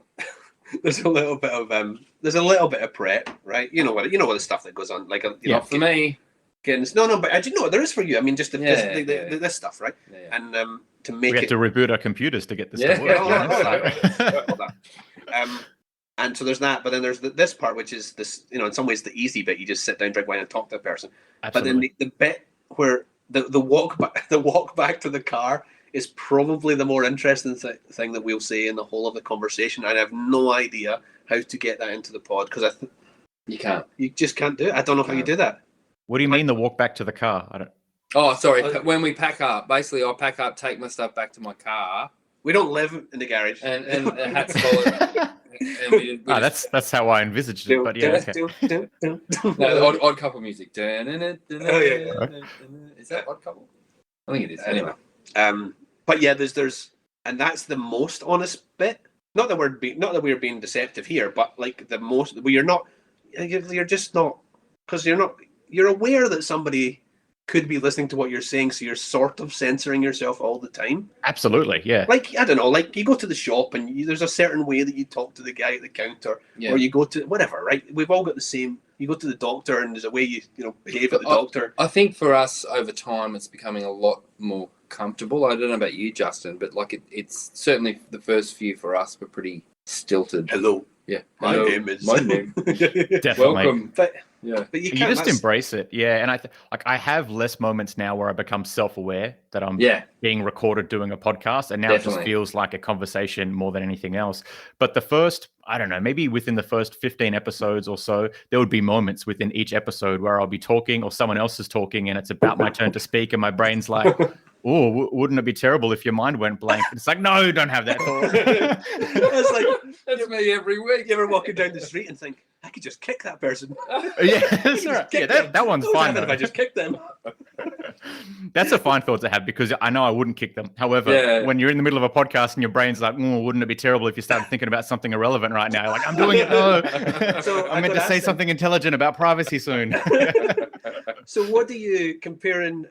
There's a little bit of prep, right? You know what the stuff that goes on, like for me. But I do know there is for you. I mean, just this stuff, right? Yeah. And to make we had to reboot our computers to get this to work. And so there's that, but then there's this part, which is this, in some ways the easy bit. You just sit down, drink wine, and talk to a person. Absolutely. But then the bit where the walk back to the car is probably the more interesting thing that we'll say in the whole of the conversation. And I have no idea how to get that into the pod, because you can't. You just can't do it. I don't know how you do that. What do you mean the walk back to the car? I don't. Oh, sorry. When we pack up, basically, I'll pack up, take my stuff back to my car. We don't live in the garage. And Hats and that's how I envisaged it. But yeah, okay. No, odd couple music. Oh, Is that Odd Couple? I think it is. Anyway. But yeah, there's, and that's the most honest bit. Not that we're being deceptive here, but like the most, you're just not, because you're aware that somebody could be listening to what you're saying, so you're sort of censoring yourself all the time. Absolutely, yeah. Like, I don't know, like you go to the shop and there's a certain way that you talk to the guy at the counter, or you go to whatever, right? We've all got the same. You go to the doctor and there's a way you behave at the doctor. I think for us over time, it's becoming a lot more comfortable. I don't know about you, Justin, but like it's certainly the first few for us were pretty stilted. Hello. Yeah. My name is. My name. Definitely. Welcome. Yeah. But You can't, just embrace it. Yeah. And I have less moments now where I become self-aware that I'm being recorded doing a podcast. And now it just feels like a conversation more than anything else. But the first, I don't know, maybe within the first 15 episodes or so, there would be moments within each episode where I'll be talking or someone else is talking and it's about my turn to speak. And my brain's like, oh, wouldn't it be terrible if your mind went blank? It's like, no, don't have that thought. It's like, that's me every week. You ever walking down the street and think, I could just kick that person? Yeah, that's right. Yeah, that one's fine. If I just kick them. That's a fine thought to have because I know I wouldn't kick them. However, when you're in the middle of a podcast and your brain's like, wouldn't it be terrible if you started thinking about something irrelevant right now? You're like, I'm doing it. No. So I'm meant to say something intelligent about privacy soon. So what do you, comparing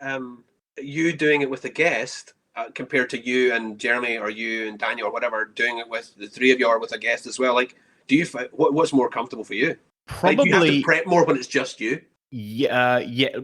you doing it with a guest compared to you and Jeremy or you and Daniel or whatever doing it with the three of you or with a guest as well? Like, do you find what's more comfortable for you? Probably. Like, do you have to prep more when it's just you? Yeah,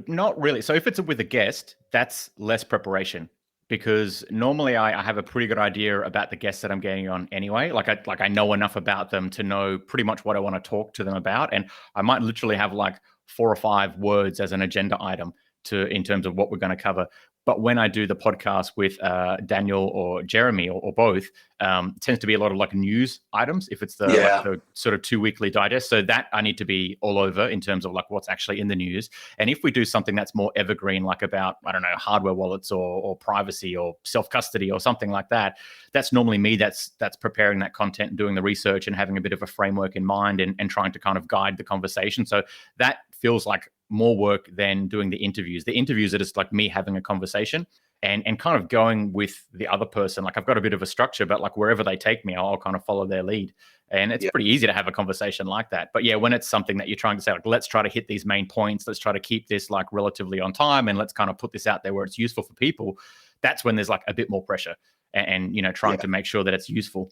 not really. So if it's with a guest, that's less preparation because normally I have a pretty good idea about the guests that I'm getting on anyway. Like I know enough about them to know pretty much what I want to talk to them about, and I might literally have like 4 or 5 words as an agenda item in terms of what we're going to cover. But when I do the podcast with Daniel or Jeremy or both, it tends to be a lot of like news items if it's the sort of 2 weekly digest. So that I need to be all over in terms of like what's actually in the news. And if we do something that's more evergreen, like about, I don't know, hardware wallets or privacy or self-custody or something like that, that's normally me that's preparing that content and doing the research and having a bit of a framework in mind and trying to kind of guide the conversation. So that feels like more work than doing the interviews. The interviews are just like me having a conversation and kind of going with the other person. Like I've got a bit of a structure, but like wherever they take me, I'll kind of follow their lead. And it's pretty easy to have a conversation like that. But yeah, when it's something that you're trying to say, like, let's try to hit these main points, let's try to keep this like relatively on time and let's kind of put this out there where it's useful for people. That's when there's like a bit more pressure and you know, trying to make sure that it's useful.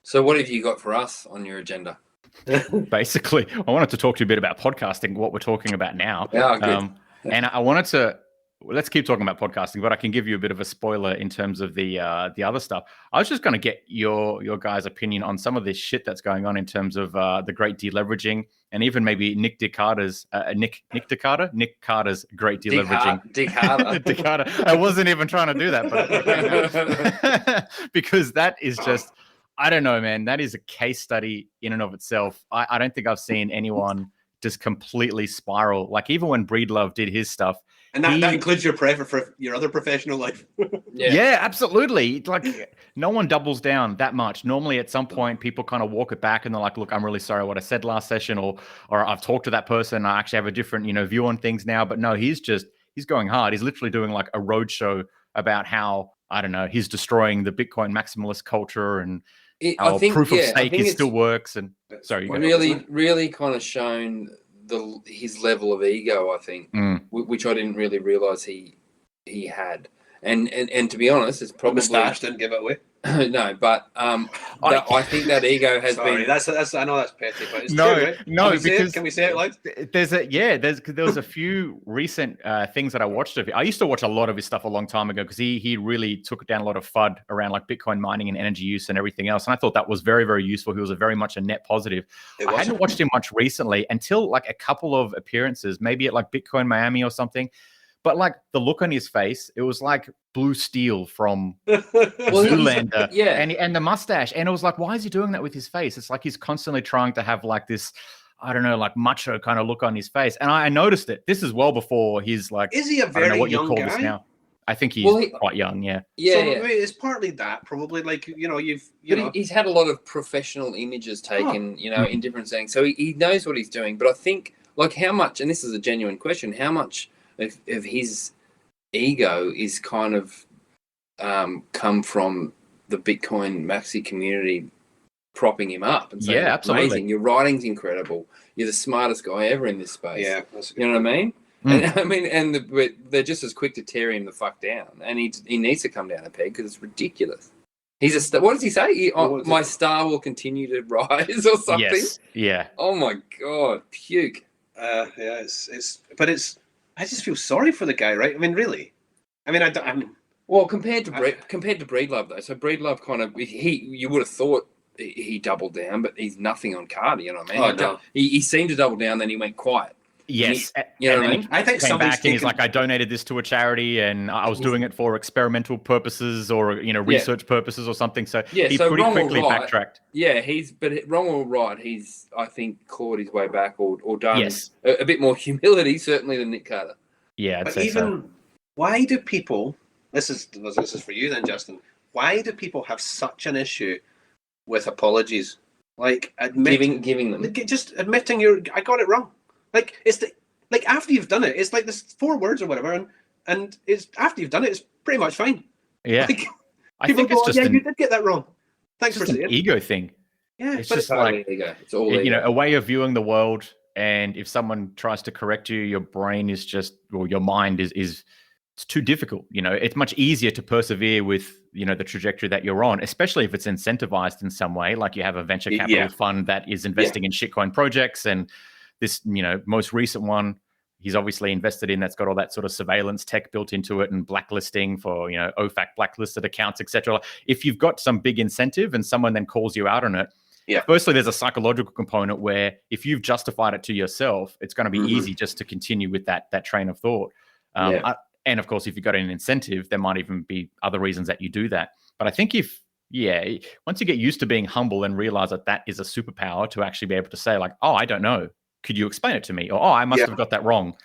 So what have you got for us on your agenda? Basically, I wanted to talk to you a bit about podcasting, what we're talking about now. Yeah, good. And I wanted to, let's keep talking about podcasting, but I can give you a bit of a spoiler in terms of the other stuff. I was just going to get your guys' opinion on some of this shit that's going on in terms of the great deleveraging and even maybe Nick Carter's great deleveraging. Dick Carter. Dick Carter. I wasn't even trying to do that, but because that is just, I don't know, man. That is a case study in and of itself. I don't think I've seen anyone just completely spiral. Like even when Breedlove did his stuff. And that includes your preference for your other professional life. Yeah, absolutely. Like no one doubles down that much. Normally at some point people kind of walk it back and they're like, look, I'm really sorry what I said last session or I've talked to that person. I actually have a different, view on things now. But no, he's going hard. He's literally doing like a roadshow about how, I don't know, he's destroying the Bitcoin maximalist culture and I think proof of stake still works. And sorry, you really kind of shown his level of ego, I think, which I didn't really realize he had. And to be honest, it's probably moustache didn't give it away. No, but I think that ego has been. That's I know that's petty, but it's no, true, right? Can we say it loud? There was a few recent things that I watched of it. I used to watch a lot of his stuff a long time ago because he really took down a lot of FUD around like Bitcoin mining and energy use and everything else. And I thought that was very, very useful. He was very much a net positive. I hadn't watched him much recently until like a couple of appearances, maybe at like Bitcoin Miami or something. But like the look on his face, it was like Blue Steel from Zoolander. And the mustache. And it was like, why is he doing that with his face? It's like he's constantly trying to have like this, I don't know, like macho kind of look on his face. And I noticed it. This is well before he's like, is he a very young guy? This now. I think he's quite young, So it's partly that, probably like, he's had a lot of professional images taken, in different settings. So he knows what he's doing. But I think like how much, and this is a genuine question, how much of his ego is kind of come from the Bitcoin maxi community propping him up and saying, absolutely. Amazing, your writing's incredible. You're the smartest guy ever in this space. Yeah, you know what I mean? And they're just as quick to tear him the fuck down. And he needs to come down a peg because it's ridiculous. He's a star. What does he say? My star will continue to rise or something. Yes. Yeah. Oh my God, puke. I just feel sorry for the guy, right? I mean, really. Well, compared to Breedlove though, so Breedlove kind of you would have thought he doubled down, but he's nothing on Carter. You know what I mean? No. He seemed to double down, then he went quiet. Yes. You know and what I then mean? I think he came somebody's back and he's taken- like, I donated this to a charity and I was doing it for experimental purposes or, research purposes or something. So Yeah, he so pretty wrong or quickly right. backtracked. Yeah, wrong or right. He's, I think, clawed his way back or done Yes. a bit more humility, certainly, than Nick Carter. Yeah, I'd But say even so. why do people? This is for you then, Justin. Why do people have such an issue with apologies? Like Giving them. just admitting I got it wrong. Like it's after you've done it, it's like this 4 words or whatever, and it's after you've done it, it's pretty much fine. Yeah. Like, I people think it's go, just you did get that wrong. Thanks for an saying. ego thing. Yeah, It's but just Totally like, ego. It's all ego. a way of viewing the world. And if someone tries to correct you, your brain is just, or your mind is it's too difficult. It's much easier to persevere with, the trajectory that you're on, especially if it's incentivized in some way. Like you have a venture capital fund that is investing in shitcoin projects. And this, most recent one, he's obviously invested in, that's got all that sort of surveillance tech built into it and blacklisting for, OFAC blacklisted accounts, etc. If you've got some big incentive and someone then calls you out on it, firstly, there's a psychological component where if you've justified it to yourself, it's going to be easy just to continue with that train of thought. And of course, if you've got an incentive, there might even be other reasons that you do that. But I think once you get used to being humble and realize that is a superpower to actually be able to say like, oh, I don't know. Could you explain it to me? Or, oh, I must have got that wrong.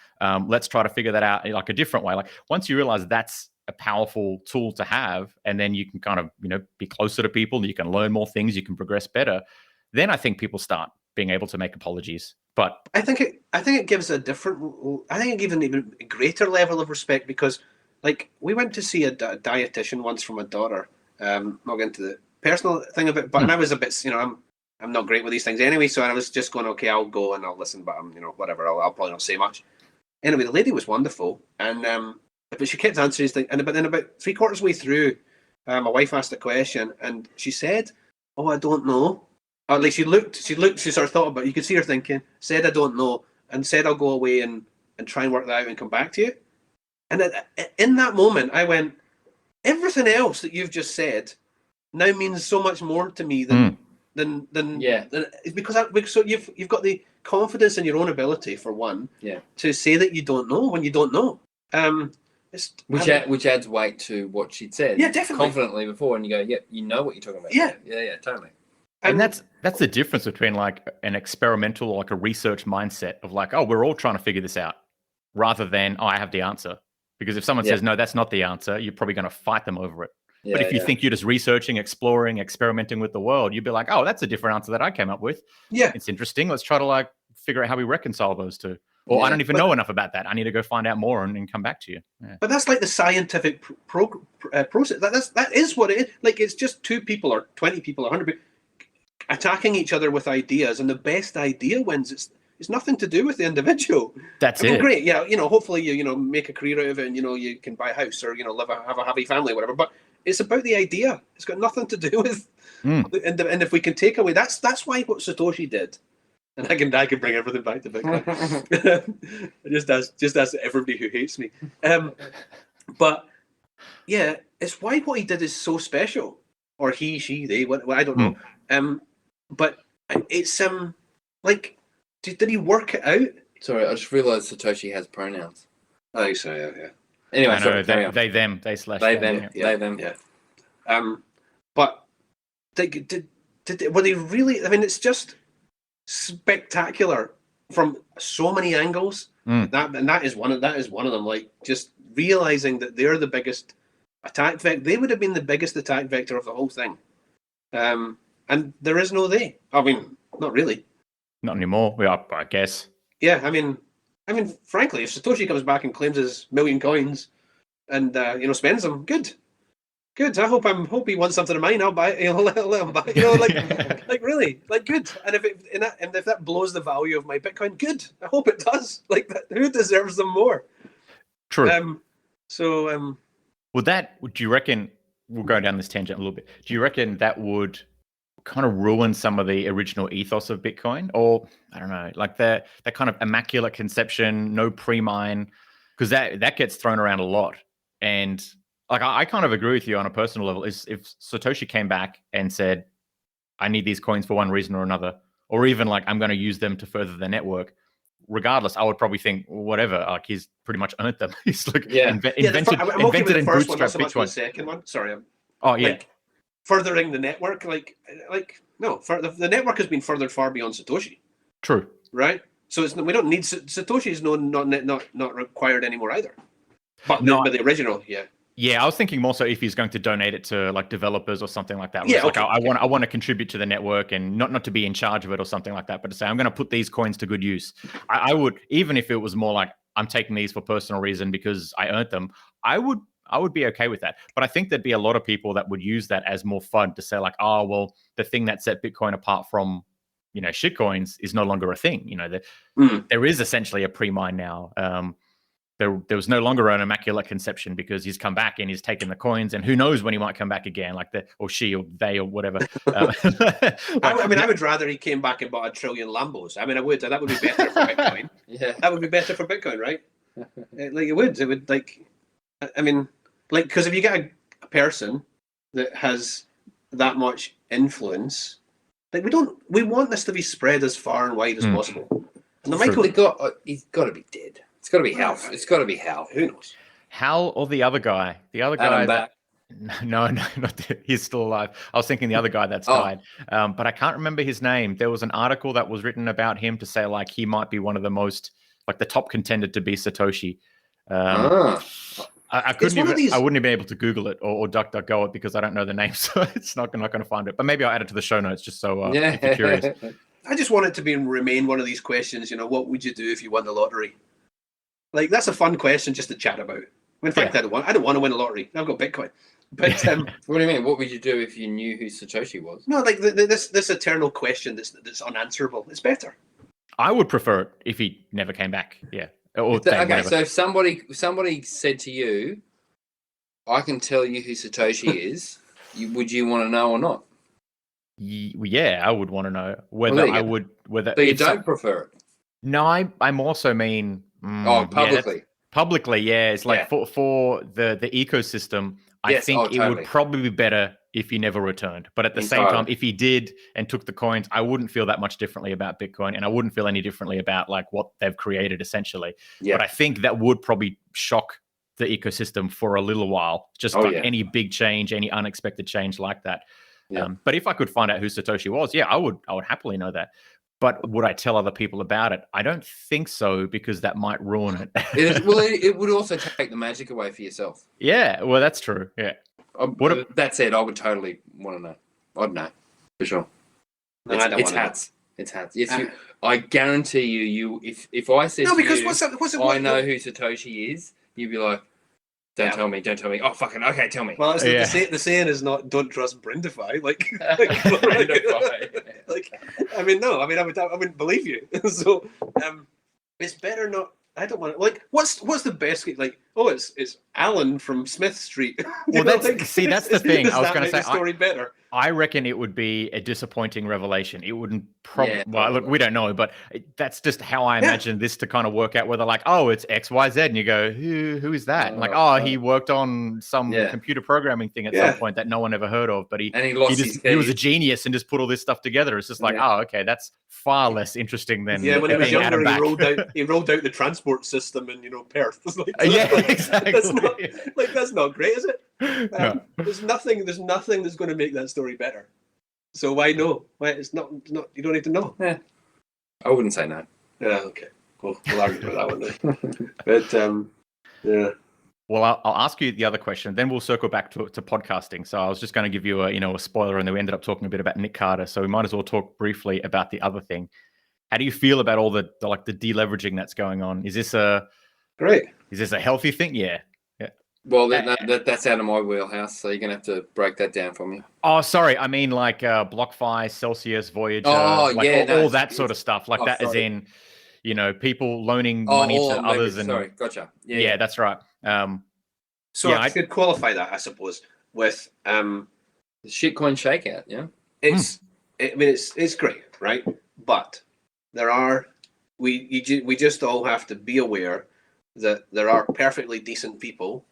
Let's try to figure that out in like a different way. Like once you realize that's a powerful tool to have, and then you can kind of, be closer to people, you can learn more things, you can progress better. Then I think people start being able to make apologies. But I think it gives a different. I think it gives an even greater level of respect because, like, we went to see a dietitian once for my daughter. Not get into the personal thing of it, but and I was a bit, I'm not great with these things anyway, so I was just going, okay, I'll go and I'll listen, but I'm, whatever, I'll probably not say much. Anyway, the lady was wonderful, and but she kept answering things, but then about 3/4 way through, my wife asked a question, and she said, "Oh, I don't know." Or at least she looked, she sort of thought about it. You could see her thinking, said, "I don't know," and said, "I'll go away and try and work that out and come back to you." And in that moment, I went, everything else that you've just said now means so much more to me than because so you've got the confidence in your own ability for one to say that you don't know when you don't know. Which adds weight to what she'd said. Yeah, definitely. Confidently before, and you go, you know what you're talking about. Yeah, totally. And that's the difference between like an experimental or like a research mindset of like, oh, we're all trying to figure this out, rather than, oh, I have the answer. Because if someone says, no, that's not the answer, you're probably going to fight them over it. Yeah, but if you think you're just researching, exploring, experimenting with the world, you'd be like, oh, that's a different answer that I came up with. Yeah. It's interesting. Let's try to like figure out how we reconcile those two. Or I don't even know enough about that. I need to go find out more and come back to you. Yeah. But that's like the scientific process. That is what it is. Like it's just 2 people or 20 people or 100 people attacking each other with ideas, and the best idea wins. It's nothing to do with the individual. That's it. Great. Yeah. Hopefully you make a career out of it, and you can buy a house or have a happy family or whatever. But it's about the idea. It's got nothing to do with. And if we can take away that's why what Satoshi did. And I can bring everything back to Bitcoin. just as everybody who hates me. But yeah, it's why what he did is so special, or he, she, they. I don't know. But it's like, did he work it out? Sorry, I just realised Satoshi has pronouns. Oh, so yeah. Anyway, sorry, they, them, they slash they, them. them. Yeah. But were they really? I mean, it's just spectacular from so many angles. That is one of them. Like just realizing that they're the biggest attack vector. They would have been the biggest attack vector of the whole thing. And there is no they. I mean, not really. Not anymore. We are, I guess. Yeah, I mean, frankly, if Satoshi comes back and claims his 1,000,000 coins and spends them, good. I hope he wants something of mine. I'll buy it. Let him buy it. Like really, like good. And if that blows the value of my Bitcoin, good. I hope it does. Like that, who deserves them more? True. Would you reckon? We'll go down this tangent a little bit. Do you reckon that would kind of ruin some of the original ethos of Bitcoin, or I don't know, like that kind of immaculate conception, no pre-mine, because that gets thrown around a lot. And like I kind of agree with you on a personal level. Is if Satoshi came back and said, "I need these coins for one reason or another," or even like I'm going to use them to further the network, regardless, I would probably think whatever. Like he's pretty much earned them. He's like invented and bootstrapped bootstrapped Bitcoin. Bitcoin. The second one, sorry. Oh yeah. Like, furthering the network, the network has been furthered far beyond Satoshi. True. Right. So we don't need Satoshi is not required anymore either. But the original, yeah. Yeah, I was thinking more so if he's going to donate it to like developers or something like that. Yeah, like I want to contribute to the network and not to be in charge of it or something like that, but to say I'm going to put these coins to good use. I would, even if it was more like I'm taking these for personal reason because I earned them, I would be okay with that. But I think there'd be a lot of people that would use that as more fun to say like, oh well, the thing that set Bitcoin apart from shitcoins is no longer a thing. There is essentially a pre-mine now. There was no longer an immaculate conception because he's come back and he's taken the coins, and who knows when he might come back again, or she or they or whatever. I would rather he came back and bought 1 trillion Lambos. I mean, I would. That would be better for Bitcoin. Yeah, that would be better for Bitcoin, right? It would. Because if you get a person that has that much influence, we want this to be spread as far and wide as possible. And he's got to be dead. It's got to be Hal. It's got to be Hal. Who knows? Hal or the other guy? The other guy. No, not he's still alive. I was thinking the other guy that's died, but I can't remember his name. There was an article that was written about him to say like he might be one of the most the top contender to be Satoshi. I couldn't even. I wouldn't have been able to Google it or DuckDuckGo it because I don't know the name, so it's not going to find it. But maybe I'll add it to the show notes just so if you're curious. I just want it to remain one of these questions. What would you do if you won the lottery? Like that's a fun question just to chat about. In fact, I don't want to win a lottery. I've got Bitcoin. But what do you mean? What would you do if you knew who Satoshi was? No, like this eternal question that's unanswerable. It's better. I would prefer it if he never came back. Yeah. Okay, so if somebody said to you, "I can tell you who Satoshi is," would you want to know or not? Yeah, I would want to know whether I would. Whether so you don't prefer it? No, I more so mean. Publicly. Yeah, publicly, yeah. It's like for the ecosystem, I think it would probably be better if he never returned. But at the same time, if he did and took the coins, I wouldn't feel that much differently about Bitcoin, and I wouldn't feel any differently about like what they've created essentially. Yeah. But I think that would probably shock the ecosystem for a little while, just any big change, any unexpected change like that. Yeah. But if I could find out who Satoshi was, I would happily know that. But would I tell other people about it? I don't think so, because that might ruin it. It would also take the magic away for yourself. Yeah, well, that's true. Yeah. That said, I would totally want to know. I'd know for sure. No, it's hats. It's hats. Yes, I guarantee you. If I said I know who Satoshi is, you'd be like, Don't tell me. Oh, fucking okay. Tell me. Well, the saying is not "don't trust Brendify." I wouldn't believe you. So, it's better not. I don't want to. What's the best? It's Alan from Smith Street. Well, that's the thing. I was going to say. The story better. I reckon it would be a disappointing revelation. It wouldn't probably. Well, look, we don't know, but that's just how I imagine this to kind of work out. Where they're like, "Oh, it's X, Y, Z," and you go, "Who is that?" And he worked on some computer programming thing at some point that no one ever heard of, but he was a genius and just put all this stuff together. It's just like, oh, okay, that's far less interesting than when he was younger, he rolled out the transport system in Perth. Exactly. That's not great, is it? No. There's nothing that's going to make that story better. So why no? Why it's not? You don't need to know. Yeah. I wouldn't say no. Yeah. Okay. Cool. We'll argue about that one then. But Well, I'll ask you the other question. Then we'll circle back to podcasting. So I was just going to give you a spoiler, and then we ended up talking a bit about Nick Carter. So we might as well talk briefly about the other thing. How do you feel about all the deleveraging that's going on? Is this a healthy thing? Yeah. Well, that's out of my wheelhouse, so you're going to have to break that down for me. Oh, sorry. I mean BlockFi, Celsius, Voyager, all that sort of stuff. As in, people loaning money to others. Sorry, gotcha. Yeah, that's right. So I could qualify that, I suppose, with the shitcoin shakeout, yeah? It's great, right? But we just all have to be aware that there are perfectly decent people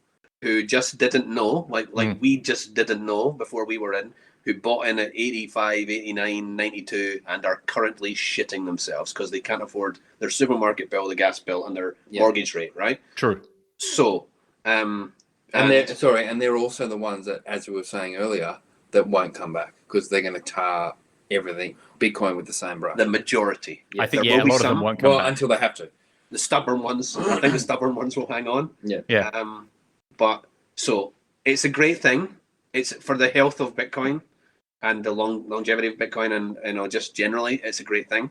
who just didn't know, like we just didn't know before we were in, who bought in at 85, 89, 92 and are currently shitting themselves because they can't afford their supermarket bill, the gas bill, and their mortgage rate, right? True. So, and they're also the ones that, as we were saying earlier, that won't come back because they're going to tar everything Bitcoin with the same brush. The majority. I think a lot of them won't come back. Until they have to. The stubborn ones, I think the stubborn ones will hang on. Yeah. But so it's a great thing. It's for the health of Bitcoin and the longevity of Bitcoin, and just generally, it's a great thing.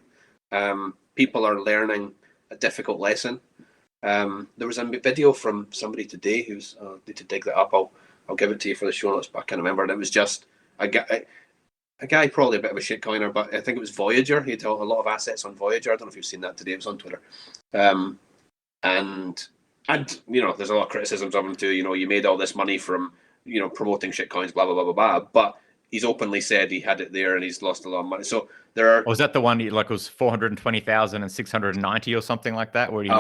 People are learning a difficult lesson. There was a video from somebody today who's need to dig that up. I'll give it to you for the show notes, but I can't remember. And it was just a guy, probably a bit of a shitcoiner, but I think it was Voyager. He had a lot of assets on Voyager. I don't know if you've seen that today. It was on Twitter. And there's a lot of criticisms of him too. You made all this money from promoting shitcoins, blah blah blah blah blah. But he's openly said he had it there and he's lost a lot of money. So there are. Was that the one? It was 420,000 and 690 or something like that, where he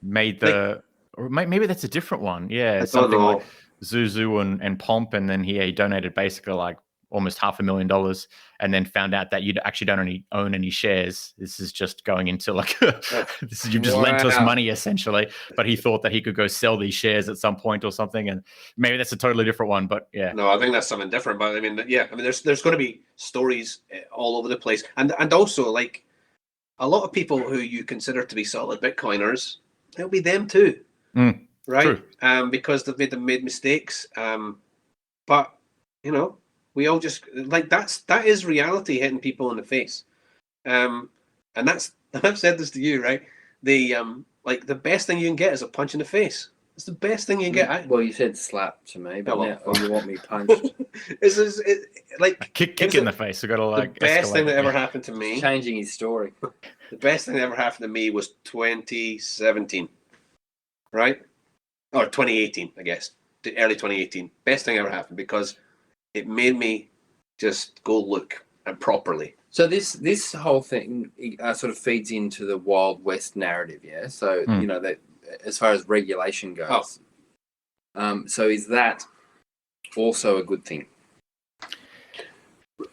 made the? Or maybe that's a different one. Yeah, something like Zuzu and Pomp, and then he donated basically like almost $500,000, and then found out that you actually don't own any shares. This is just going into like you've just lent us money essentially. But he thought that he could go sell these shares at some point or something, and maybe that's a totally different one. But yeah, no, I think that's something different. But I mean, there's going to be stories all over the place, and also like a lot of people who you consider to be solid Bitcoiners, it'll be them too, right? True. Because they've made mistakes. But we all just like that is reality hitting people in the face, and that's I've said this to you, right? The best thing you can get is a punch in the face. It's the best thing you can get. Well, you said slap to me, but you want me punched? It's like kick in the face. We got to like. The best thing that ever happened to me. Changing his story. The best thing that ever happened to me was 2017, right? Or 2018, I guess. The early 2018. Best thing ever happened because it made me just go look at properly. So this whole thing sort of feeds into the Wild West narrative, yeah? So, that as far as regulation goes. So is that also a good thing?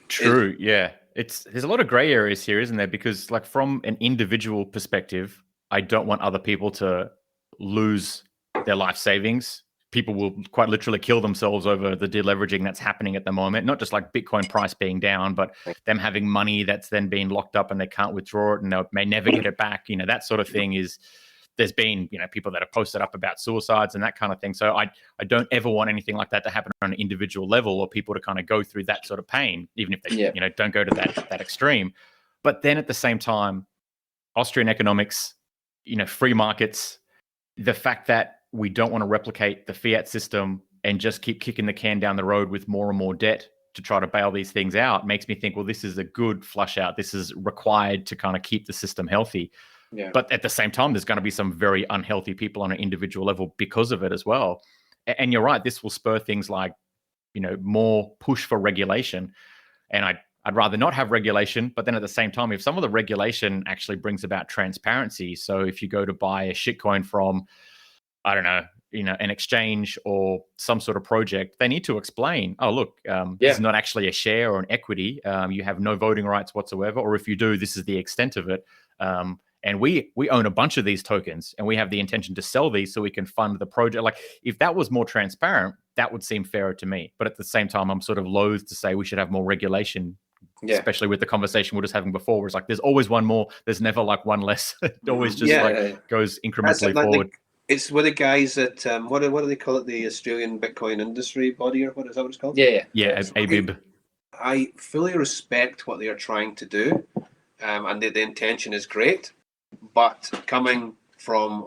True, yeah. There's a lot of gray areas here, isn't there? Because like from an individual perspective, I don't want other people to lose their life savings. People will quite literally kill themselves over the deleveraging that's happening at the moment. Not just like Bitcoin price being down, but them having money that's then being locked up and they can't withdraw it and they may never get it back. That sort of thing is, there's been, people that have posted up about suicides and that kind of thing. So I don't ever want anything like that to happen on an individual level or people to kind of go through that sort of pain, even if they, don't go to that extreme. But then at the same time, Austrian economics, free markets, the fact that we don't want to replicate the fiat system and just keep kicking the can down the road with more and more debt to try to bail these things out makes me think, well, this is a good flush out. This is required to kind of keep the system healthy. Yeah. But at the same time, there's going to be some very unhealthy people on an individual level because of it as well. And you're right, this will spur things like, more push for regulation. And I'd rather not have regulation, but then at the same time, if some of the regulation actually brings about transparency, so if you go to buy a shitcoin from, I don't know, an exchange or some sort of project, they need to explain, oh, look, this is not actually a share or an equity. You have no voting rights whatsoever. Or if you do, this is the extent of it. And we own a bunch of these tokens and we have the intention to sell these so we can fund the project. Like if that was more transparent, that would seem fairer to me. But at the same time, I'm sort of loath to say we should have more regulation. Yeah. Especially with the conversation we were just having before, where it's like there's always one more, there's never like one less. It always just goes incrementally forward. It's with the guys at what do they call it? The Australian Bitcoin Industry Body, or what is that what it's called? Yeah, ABIB. I fully respect what they are trying to do, and the intention is great. But coming from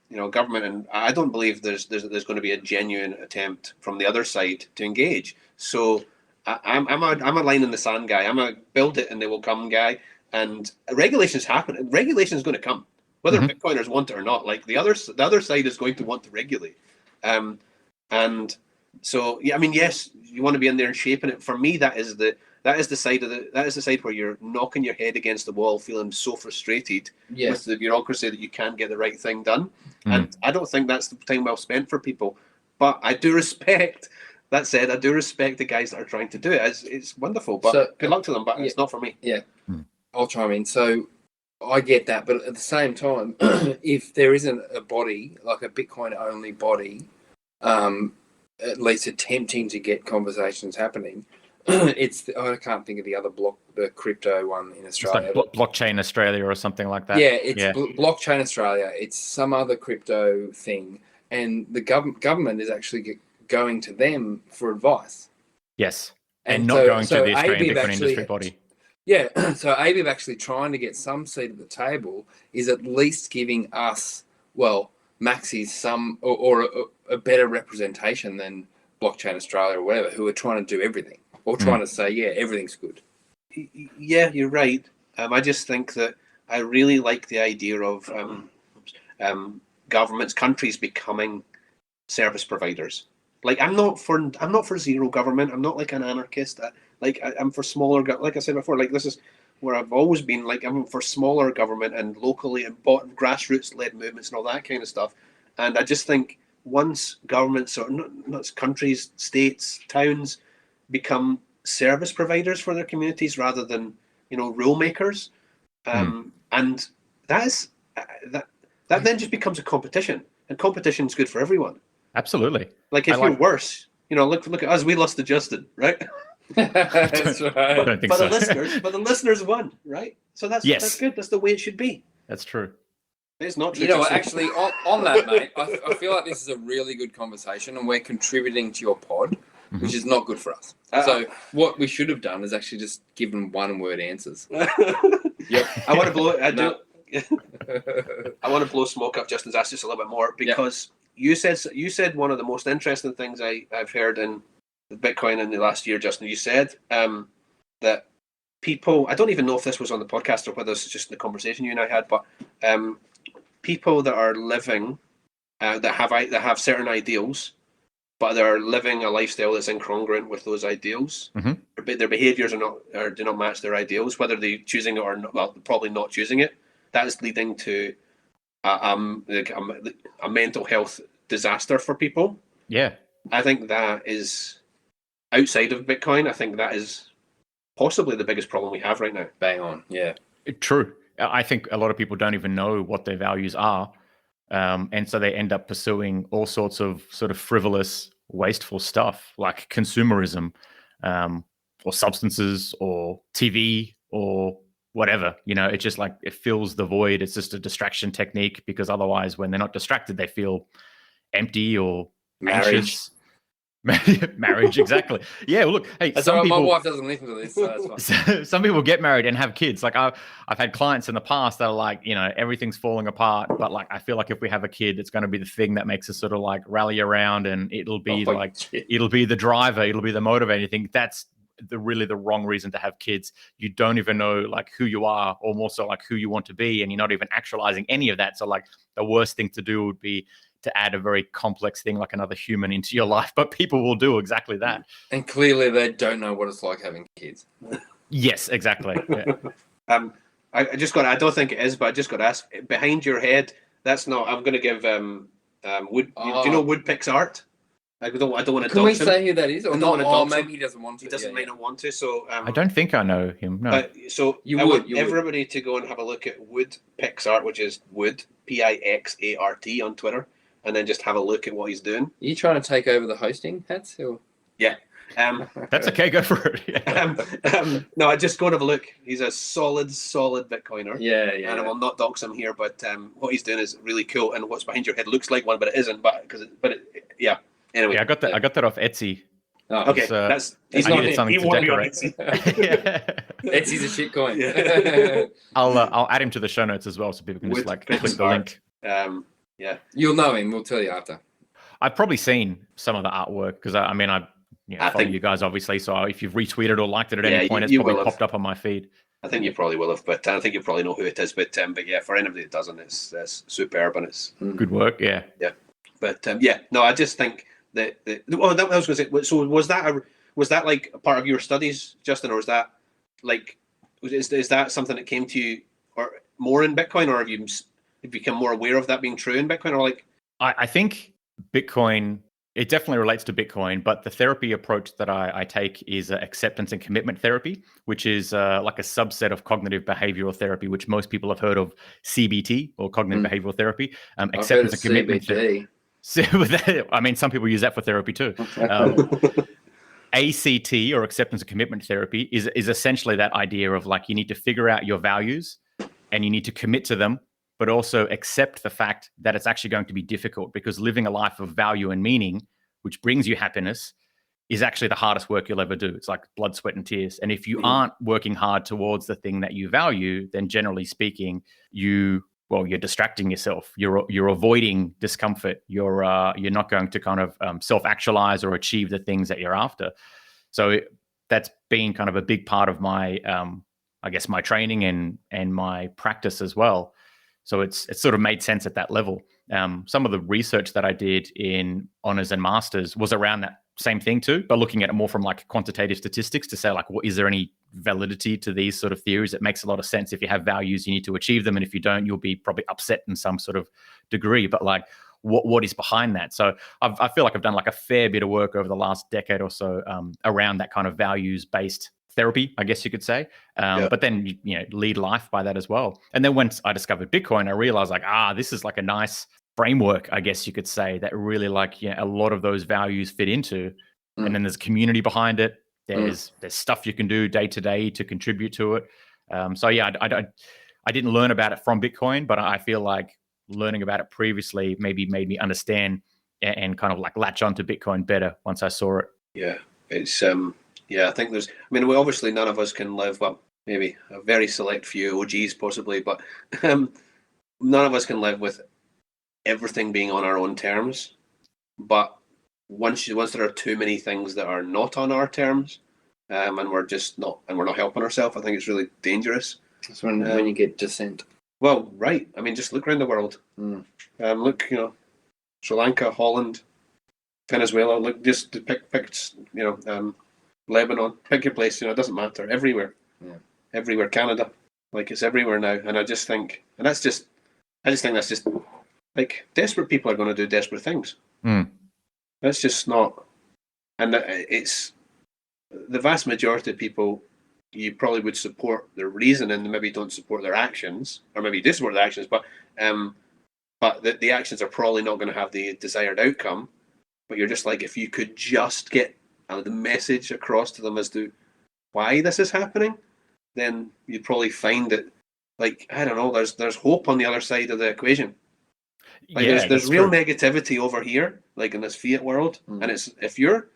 government, and I don't believe there's going to be a genuine attempt from the other side to engage. So I'm a line in the sand guy. I'm a build it and they will come guy. And regulations happen. Regulation is going to come. Whether Bitcoiners want it or not, like the other side is going to want to regulate, and so yes, you want to be in there and shaping it. For me, that is the side where you're knocking your head against the wall, feeling so frustrated with the bureaucracy that you can't get the right thing done. And I don't think that's the time well spent for people. But I do respect that said, I do respect the guys that are trying to do it. It's wonderful, but good luck to them. But it's not for me. Yeah, I'll chime in. So I get that, but at the same time, if there isn't a body like a Bitcoin only body, at least attempting to get conversations happening, I can't think of the other the crypto one in Australia. It's like Blockchain Australia or something like that. Yeah, it's Blockchain Australia. It's some other crypto thing, and the government is actually going to them for advice. Yes, and not going to the Australian Bitcoin industry body. Yeah, so ABIB actually trying to get some seat at the table is at least giving us, Maxis some or a better representation than Blockchain Australia or whatever, who are trying to do everything or trying to say, everything's good. Yeah, you're right. I just think that I really like the idea of governments, countries becoming service providers. Like I'm not for zero government. I'm not like an anarchist. I'm for smaller. Like I said before, like this is where I've always been. Like I'm for smaller government and locally and grassroots led movements and all that kind of stuff. And I just think once governments or not countries, states, towns become service providers for their communities rather than rule makers, and that is that then just becomes a competition, and competition is good for everyone. Absolutely. Like if you're worse, look at us. We lost to Justin, right? That's right. I don't think but so. the listeners won, right? So that's good. That's the way it should be. That's true. It's not true. You know what? Actually, on that, mate, I feel like this is a really good conversation, and we're contributing to your pod, which is not good for us. So what we should have done is actually just given one-word answers. Yep. I want to blow. I want to blow smoke up Justin's ass just a little bit more because you said one of the most interesting things I've heard in Bitcoin in the last year, Justin. You said that people. I don't even know if this was on the podcast or whether this is just the conversation you and I had, but people that are living that have certain ideals, but they're living a lifestyle that's incongruent with those ideals. Their behaviors do not match their ideals, whether they're choosing it or not. Well, probably not choosing it. That is leading to a mental health disaster for people. Yeah, I think that is outside of Bitcoin. I think that is possibly the biggest problem we have right now. Bang on. Yeah. True. I think a lot of people don't even know what their values are. And so they end up pursuing all sorts of sort of frivolous, wasteful stuff like consumerism, or substances or TV or whatever. It's just like it fills the void. It's just a distraction technique because otherwise when they're not distracted, they feel empty or anxious. Marriage, exactly. Yeah, well, look, hey, my wife doesn't listen to this, so that's fine. Some people get married and have kids. Like I've had clients in the past that are like, everything's falling apart, but like I feel like if we have a kid, it's going to be the thing that makes us sort of like rally around, and it'll be it'll be the driver, it'll be the motivator. You think that's really the wrong reason to have kids. You don't even know like who you are, or more so like who you want to be, and you're not even actualizing any of that. So like the worst thing to do would be to add a very complex thing like another human into your life, but people will do exactly that. And clearly they don't know what it's like having kids. Yes, exactly. Yeah. I don't think it is, but I just got to ask, behind your head, that's not, I'm going to give, Wood, do you know Woodpick's art? I don't want to. Can we say who that is? Or not? Oh, maybe he doesn't want to. He might not want to. So I don't think I know him. No. So I want everybody to go and have a look at Woodpick's art, which is Wood Pixart on Twitter, and then just have a look at what he's doing. Are you trying to take over the hosting, Hats? Or? Yeah. That's okay. Go for it. Yeah. No, I just go and have a look. He's a solid Bitcoiner. Yeah. And I will not dox him here, but what he's doing is really cool. And what's behind your head looks like one, but it isn't. Yeah. Anyway, yeah, I got that off Etsy. Oh, okay, he's not something to decorate. Etsy's a shit coin. Yeah. I'll add him to the show notes as well, so people can just like click the link. Yeah, you'll know him. We'll tell you after. I've probably seen some of the artwork because I follow you guys obviously. So if you've retweeted or liked it at any point, it's probably popped up on my feed. I think you probably will have, but I think you probably know who it is. But yeah, for anybody that doesn't, it's superb and it's good work. Yeah. But no, I just think. That I was going to say. So was that like a part of your studies, Justin, or is that like is that something that came to you or more in Bitcoin, or have you become more aware of that being true in Bitcoin, or like? I think Bitcoin It definitely relates to Bitcoin, but the therapy approach that I take is acceptance and commitment therapy, which is like a subset of cognitive behavioral therapy, which most people have heard of CBT or cognitive behavioral therapy. I've heard of Acceptance and commitment. CBT. I mean, some people use that for therapy too. ACT or acceptance and commitment therapy is essentially that idea of like you need to figure out your values and you need to commit to them, but also accept the fact that it's actually going to be difficult because living a life of value and meaning, which brings you happiness, is actually the hardest work you'll ever do. It's like blood, sweat, and tears. And if you aren't working hard towards the thing that you value, then generally speaking, you're distracting yourself. You're avoiding discomfort. You're not going to kind of self-actualize or achieve the things that you're after. So that's been kind of a big part of my, I guess, my training and my practice as well. So it's sort of made sense at that level. Some of the research that I did in honors and masters was around that same thing too, but looking at it more from like quantitative statistics to say like, well, is there any validity to these sort of theories? It makes a lot of sense. If you have values, you need to achieve them. And if you don't, you'll be probably upset in some sort of degree. But like, what is behind that? So I feel like I've done like a fair bit of work over the last decade or so around that kind of values-based therapy, I guess you could say. But then, lead life by that as well. And then once I discovered Bitcoin, I realized like, this is like a nice framework, I guess you could say, that really like, a lot of those values fit into. And then there's a community behind it. There's stuff you can do day to day to contribute to it. So yeah, I didn't learn about it from Bitcoin, but I feel like learning about it previously maybe made me understand and kind of like latch onto Bitcoin better once I saw it. Yeah, it's I think we obviously none of us can live, well, maybe a very select few OGs possibly, but none of us can live with everything being on our own terms. But once there are too many things that are not on our terms, and we're not helping ourselves, I think it's really dangerous. That's when you get dissent. Well, right. I mean, just look around the world. Look, Sri Lanka, Holland, Venezuela. Look, just pick, Lebanon. Pick your place. It doesn't matter. Everywhere. Yeah. Everywhere. Canada. Like, it's everywhere now. And I just think that's just like desperate people are going to do desperate things. That's just not. And it's the vast majority of people. You probably would support their reason and maybe don't support their actions, or maybe you do support their actions, but the actions are probably not going to have the desired outcome. But you're just like, if you could just get the message across to them as to why this is happening, then you'd probably find that, like, I don't know, there's hope on the other side of the equation. Like, there's real negativity over here, like in this fiat world, and it's if you're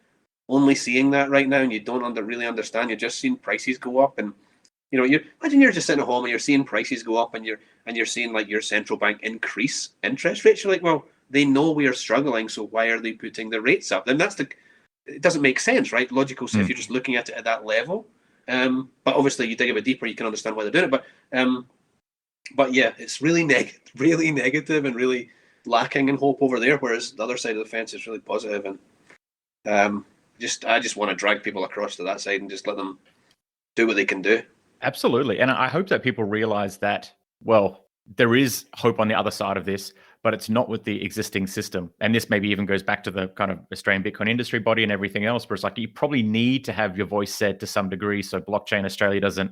only seeing that right now and you don't really understand, you're just seeing prices go up, and you imagine you're just sitting at home and you're seeing prices go up and you're seeing like your central bank increase interest rates. You're like, well, they know we are struggling, so why are they putting the rates up? Then it doesn't make sense, right? Logical. So if you're just looking at it at that level, but obviously you dig a bit deeper, you can understand why they're doing it. But yeah, it's really really negative and really lacking in hope over there, whereas the other side of the fence is really positive. And I just want to drag people across to that side and just let them do what they can do. Absolutely. And I hope that people realize that, well, there is hope on the other side of this, but it's not with the existing system. And this maybe even goes back to the kind of Australian Bitcoin industry body and everything else, where it's like you probably need to have your voice said to some degree so Blockchain Australia doesn't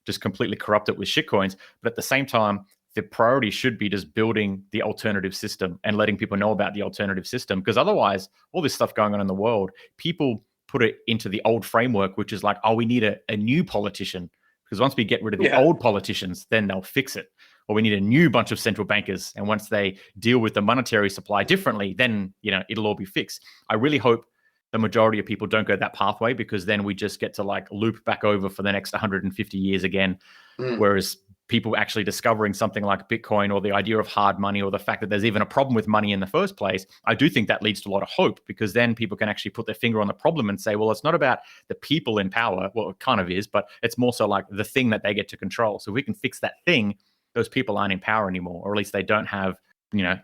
just completely corrupt it with shitcoins. But at the same time, the priority should be just building the alternative system and letting people know about the alternative system. Because otherwise, all this stuff going on in the world, people put it into the old framework, which is like, oh, we need a new politician. Because once we get rid of the old politicians, then they'll fix it. Or we need a new bunch of central bankers. And once they deal with the monetary supply differently, then, it'll all be fixed. I really hope the majority of people don't go that pathway, because then we just get to like loop back over for the next 150 years again. Whereas people actually discovering something like Bitcoin or the idea of hard money or the fact that there's even a problem with money in the first place, I do think that leads to a lot of hope, because then people can actually put their finger on the problem and say, well, it's not about the people in power. Well, it kind of is, but it's more so like the thing that they get to control. So if we can fix that thing, those people aren't in power anymore, or at least they don't have,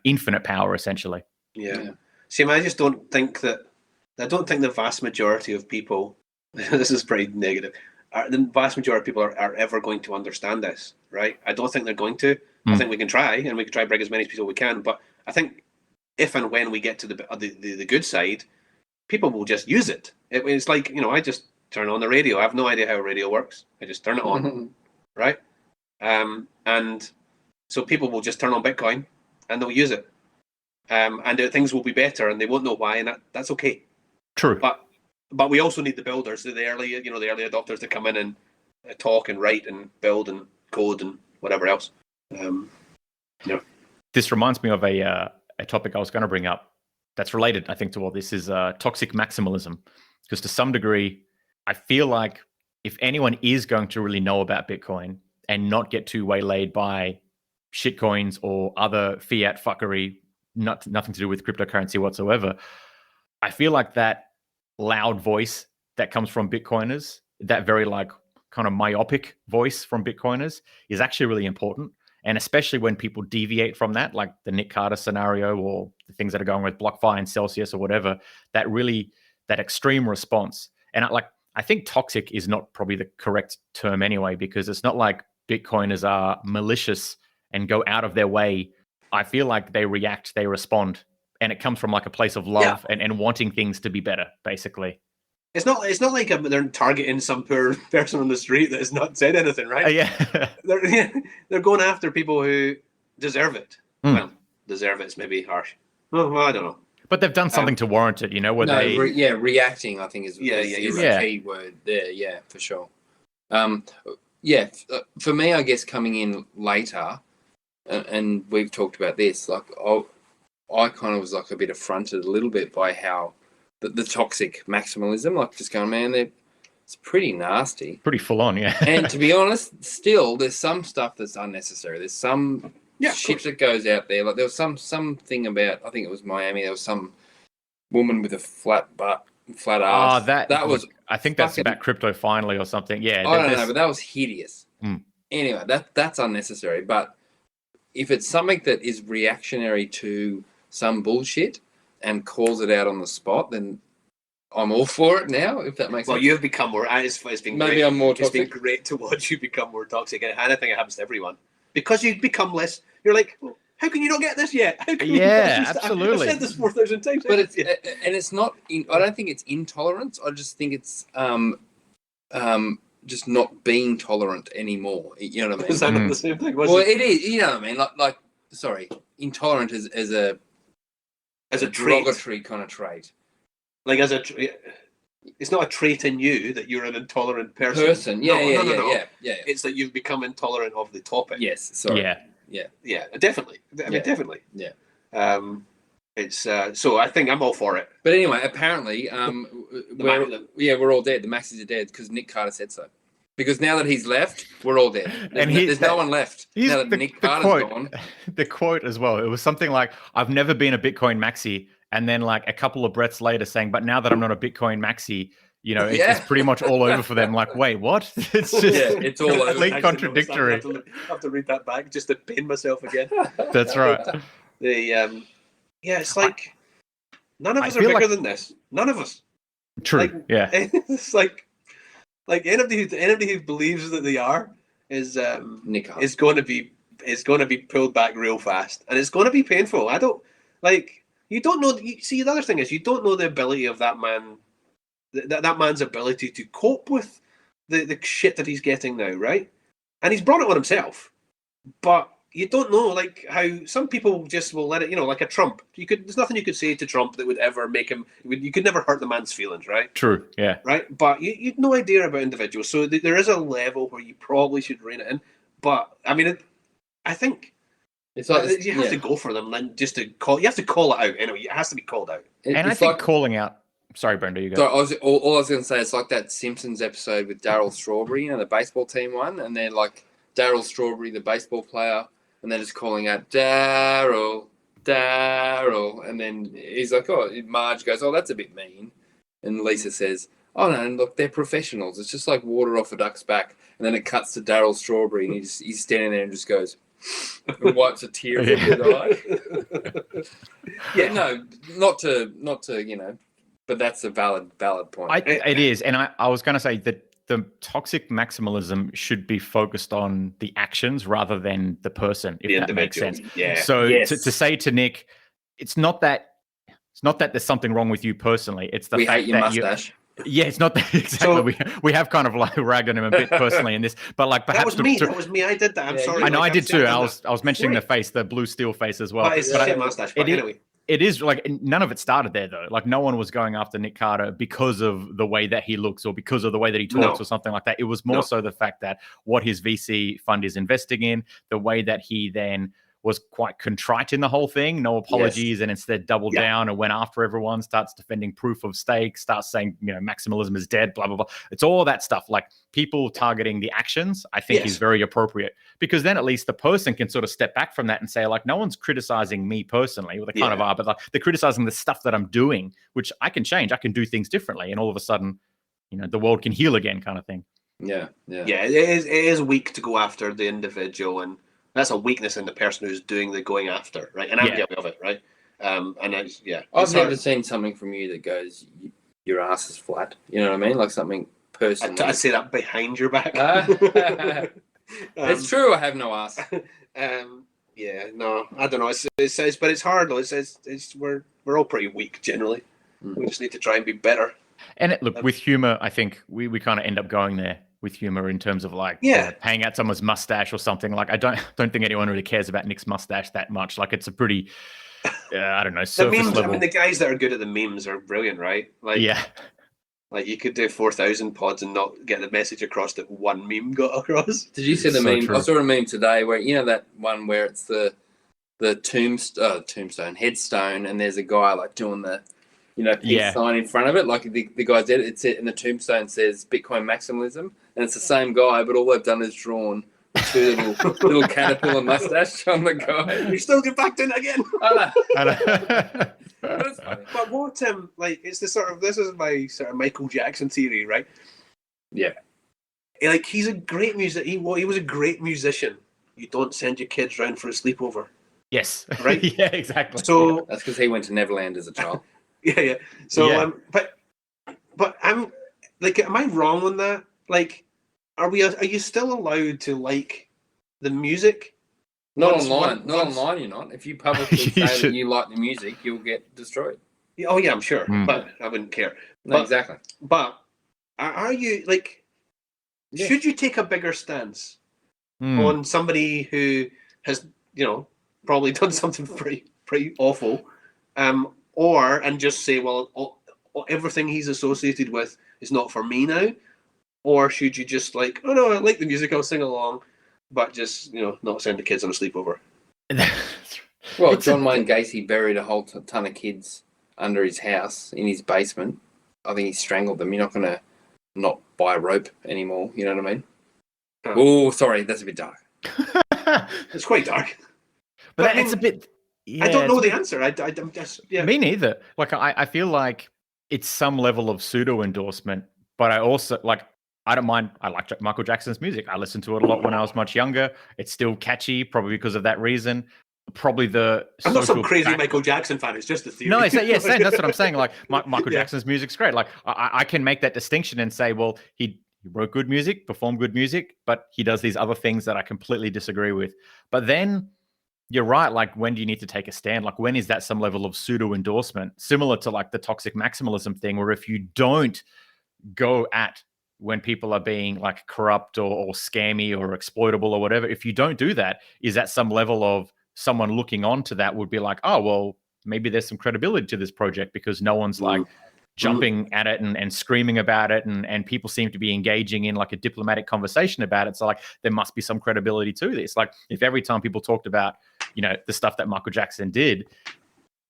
infinite power essentially. Yeah. See, I just don't think the vast majority of people, this is pretty negative, the vast majority of people are ever going to understand this, right? I don't think they're going to. I think we can try, and we can try to bring as many people we can, but I think if and when we get to the good side, people will just use it. It's like, I just turn on the radio. I have no idea how radio works. I just turn it on, right? And so people will just turn on Bitcoin and they'll use it. And things will be better and they won't know why, and that's okay. True. But we also need the builders, the early adopters to come in and talk and write and build and code and whatever else. This reminds me of a topic I was going to bring up that's related, I think, to all this is toxic maximalism. Because to some degree, I feel like if anyone is going to really know about Bitcoin and not get too waylaid by shitcoins or other fiat fuckery, nothing to do with cryptocurrency whatsoever, I feel like that loud voice that comes from Bitcoiners, that very kind of myopic voice from Bitcoiners, is actually really important. And especially when people deviate from that, like the Nick Carter scenario or the things that are going with BlockFi and Celsius or whatever, that extreme response. And I think toxic is not probably the correct term anyway, because it's not like Bitcoiners are malicious and go out of their way. I feel like they react, they respond, and it comes from like a place of love and wanting things to be better, basically. It's not like they're targeting some poor person on the street that has not said anything, right? Yeah. They're going after people who deserve it. Well, deserve it's maybe harsh. Well, I don't know. But they've done something to warrant it, reacting, I think is a key word there. Yeah, for sure. For me, I guess coming in later, and we've talked about this, like I kind of was like a bit affronted a little bit by how the toxic maximalism, like just going, man, it's pretty nasty. Pretty full on, yeah. And to be honest, still, there's some stuff that's unnecessary. There's some shit that goes out there. Like there was something about, I think it was Miami, there was some woman with a flat ass. Oh, that was, I think that's about crypto finally or something. Yeah. I don't know, but that was hideous. Anyway, that's unnecessary. But if it's something that is reactionary to some bullshit and calls it out on the spot, then I'm all for it now, if that makes sense. Well, you've become more... It's been Maybe great. I'm more toxic. It's been great to watch you become more toxic, and I think it happens to everyone. Because you become less... You're like, well, how can you not get this yet? How can absolutely. I've said this 4,000 times. But it's not... I don't think it's intolerance. I just think it's just not being tolerant anymore. You know what I mean? Is that not the same thing? Well, it is. You know what I mean? Sorry, intolerant as a derogatory kind of trait. Like it's not a trait in you that you're an intolerant person. No. It's that you've become intolerant of the topic. Yes. Sorry. Yeah. Definitely. I mean, definitely. Yeah. It's so I think I'm all for it. But anyway, apparently, we're all dead. The Maxis are dead because Nick Carter said so. Because now that he's left, we're all dead. There's no one left. Now that Nick Carter's gone. The quote as well, it was something like, I've never been a Bitcoin maxi. And then like a couple of breaths later saying, but now that I'm not a Bitcoin maxi, it's pretty much all over for them. Like, wait, what? It's just it's all over. Completely contradictory. I have to read that back just to pain myself again. That's right. It's like none of us are bigger than this. None of us. True. It's like anybody who believes that they are is going to be pulled back real fast, and it's going to be painful. You don't know. See, the other thing is you don't know the ability of that man, that man's ability to cope with the shit that he's getting now, right? And he's brought it on himself, but you don't know, like how some people just will let it, like a Trump. There's nothing you could say to Trump that would ever make him. You could never hurt the man's feelings, right? True. Yeah. Right, but you'd no idea about individuals, so there is a level where you probably should rein it in. But I mean, I think. It's like you have to go for them, then just to call. You have to call it out anyway. It has to be called out. And I think calling out. Sorry, Brendo, you go. So all I was going to say is like that Simpsons episode with Darryl Strawberry, the baseball team one, and they're like Darryl Strawberry, the baseball player, and they're just calling out Darryl, and then he's like, Marge goes, that's a bit mean, and Lisa says, oh no, look, they're professionals. It's just like water off a duck's back, and then it cuts to Darryl Strawberry, and he's standing there and just goes. And wipes a tear from his eye. No, not to but that's a valid point. It is, and I was going to say that the toxic maximalism should be focused on the actions rather than the person, if that makes sense. Yeah. So to say to Nick, it's not that there's something wrong with you personally. It's the We fact hate your that mustache. yeah, it's not that exactly. So- we have kind of like ragged on him a bit personally in this, but like That perhaps was me. That was me. I did that. I'm Yeah, sorry. I know like, I did too. I accepted was that. I was mentioning the Great. face, the blue steel face as well. But it's Yeah. a shit mustache. But It is- anyway, It is like none of it started there though. Like no one was going after Nick Carter because of the way that he looks or because of the way that he talks No. or something like that. It was more No. so the fact that what his VC fund is investing in, the way that he then was quite contrite in the whole thing, no apologies, and instead doubled Yeah. down and went after everyone, starts defending proof of stake, starts saying, maximalism is dead, blah, blah, blah. It's all that stuff. Like people targeting the actions, I think Yes. is very appropriate because then at least the person can sort of step back from that and say, like, no one's criticizing me personally, or they kind of Yeah. are, but like they're criticizing the stuff that I'm doing, which I can change. I can do things differently. And all of a sudden, the world can heal again kind of thing. Yeah. yeah, it is weak to go after the individual, and that's a weakness in the person who's doing the going after, right? And I'm Yeah. guilty of it, right? And it's, I've it's never hard. seen something from you that goes, your ass is flat. You know what I mean? Like something personal. I say that behind your back. It's true. I have no ass. Yeah, no, I don't know. But it's hard though. We're all pretty weak generally. We just need to try and be better. And look, with humor, I think we kind of end up going there with humor in terms of like paying out someone's mustache or something. Like I don't think anyone really cares about Nick's mustache that much. Like it's a pretty, I don't know, The surface memes. level. I mean, the guys that are good at the memes are brilliant, right? Like, yeah. Like you could do 4,000 pods and not get the message across that one meme got across. Did you see the So meme? true. I saw a meme today where that one where it's the tombstone headstone, and there's a guy like doing the peace sign in front of it. Like the guy did it. It's and the tombstone says Bitcoin maximalism, and it's the same guy, but all they've done is drawn two little caterpillar mustache on the guy. You still get back in again. That's funny. But what it's the this is my sort of Michael Jackson theory, right? Yeah. Like he's a great music. He was a great musician. You don't send your kids round for a sleepover. Yes. Right? Yeah, exactly. So That's because he went to Neverland as a child. yeah. So Yeah. but I'm like, am I wrong on that? Like, are you still allowed to like the music? Not Once- online. Not once- online, you're not. If you publicly You say should- that you like the music, you'll get destroyed. Oh yeah, I'm sure, Mm. but I wouldn't care. No, But- exactly. But are you like? Yeah. Should you take a bigger stance Mm. on somebody who has, probably done something pretty awful, and just say, well, everything he's associated with is not for me now, or should you just like, oh no, I like the music, I'll sing along, but just not send the kids on a sleepover? Well, It's a John Wayne Gacy buried a whole ton of kids under his house in his basement. I think he strangled them. You're not going to not buy rope anymore. You know what I mean? Oh, sorry, that's a bit dark. It's quite dark. But I mean, it's a bit. I don't know it's a the answer. I'm just Me neither. Like I feel like it's some level of pseudo endorsement, but I also I don't mind. I like Michael Jackson's music. I listened to it a lot when I was much younger. It's still catchy, probably because of that reason. Probably the I'm not some social crazy fact- Michael Jackson fan. It's just a theory. No, same. That's what I'm saying. Like Michael Yeah. Jackson's music's great. Like I can make that distinction and say, well, he wrote good music, performed good music, but he does these other things that I completely disagree with. But then you're right. Like, when do you need to take a stand? Like, when is that some level of pseudo endorsement, similar to like the toxic maximalism thing, where if you don't go at when people are being like corrupt or scammy or exploitable or whatever, if you don't do that, is that some level of someone looking on to that would be like, oh, well, maybe there's some credibility to this project because no one's like jumping at it and screaming about it, and people seem to be engaging in like a diplomatic conversation about it. So like there must be some credibility to this. Like if every time people talked about, the stuff that Michael Jackson did,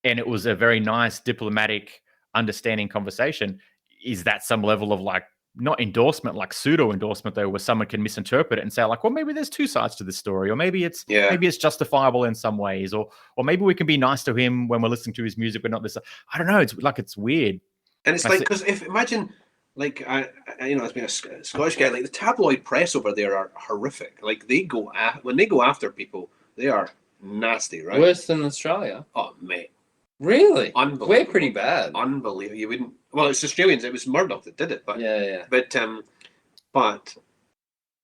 and it was a very nice diplomatic understanding conversation, is that some level of like, not endorsement, like pseudo endorsement though, where someone can misinterpret it and say like, well, maybe there's two sides to this story, or maybe it's justifiable in some ways, or maybe we can be nice to him when we're listening to his music, but not this. I don't know. It's weird. And it's like, because imagine, like, as being a Scottish guy, like the tabloid press over there are horrific. Like when they go after people, they are nasty, right? Worse than Australia. Oh, mate. Really? Unbelievable. We're pretty bad. Unbelievable. You wouldn't. Well, it's Australians. It was Murdoch that did it, but Yeah. but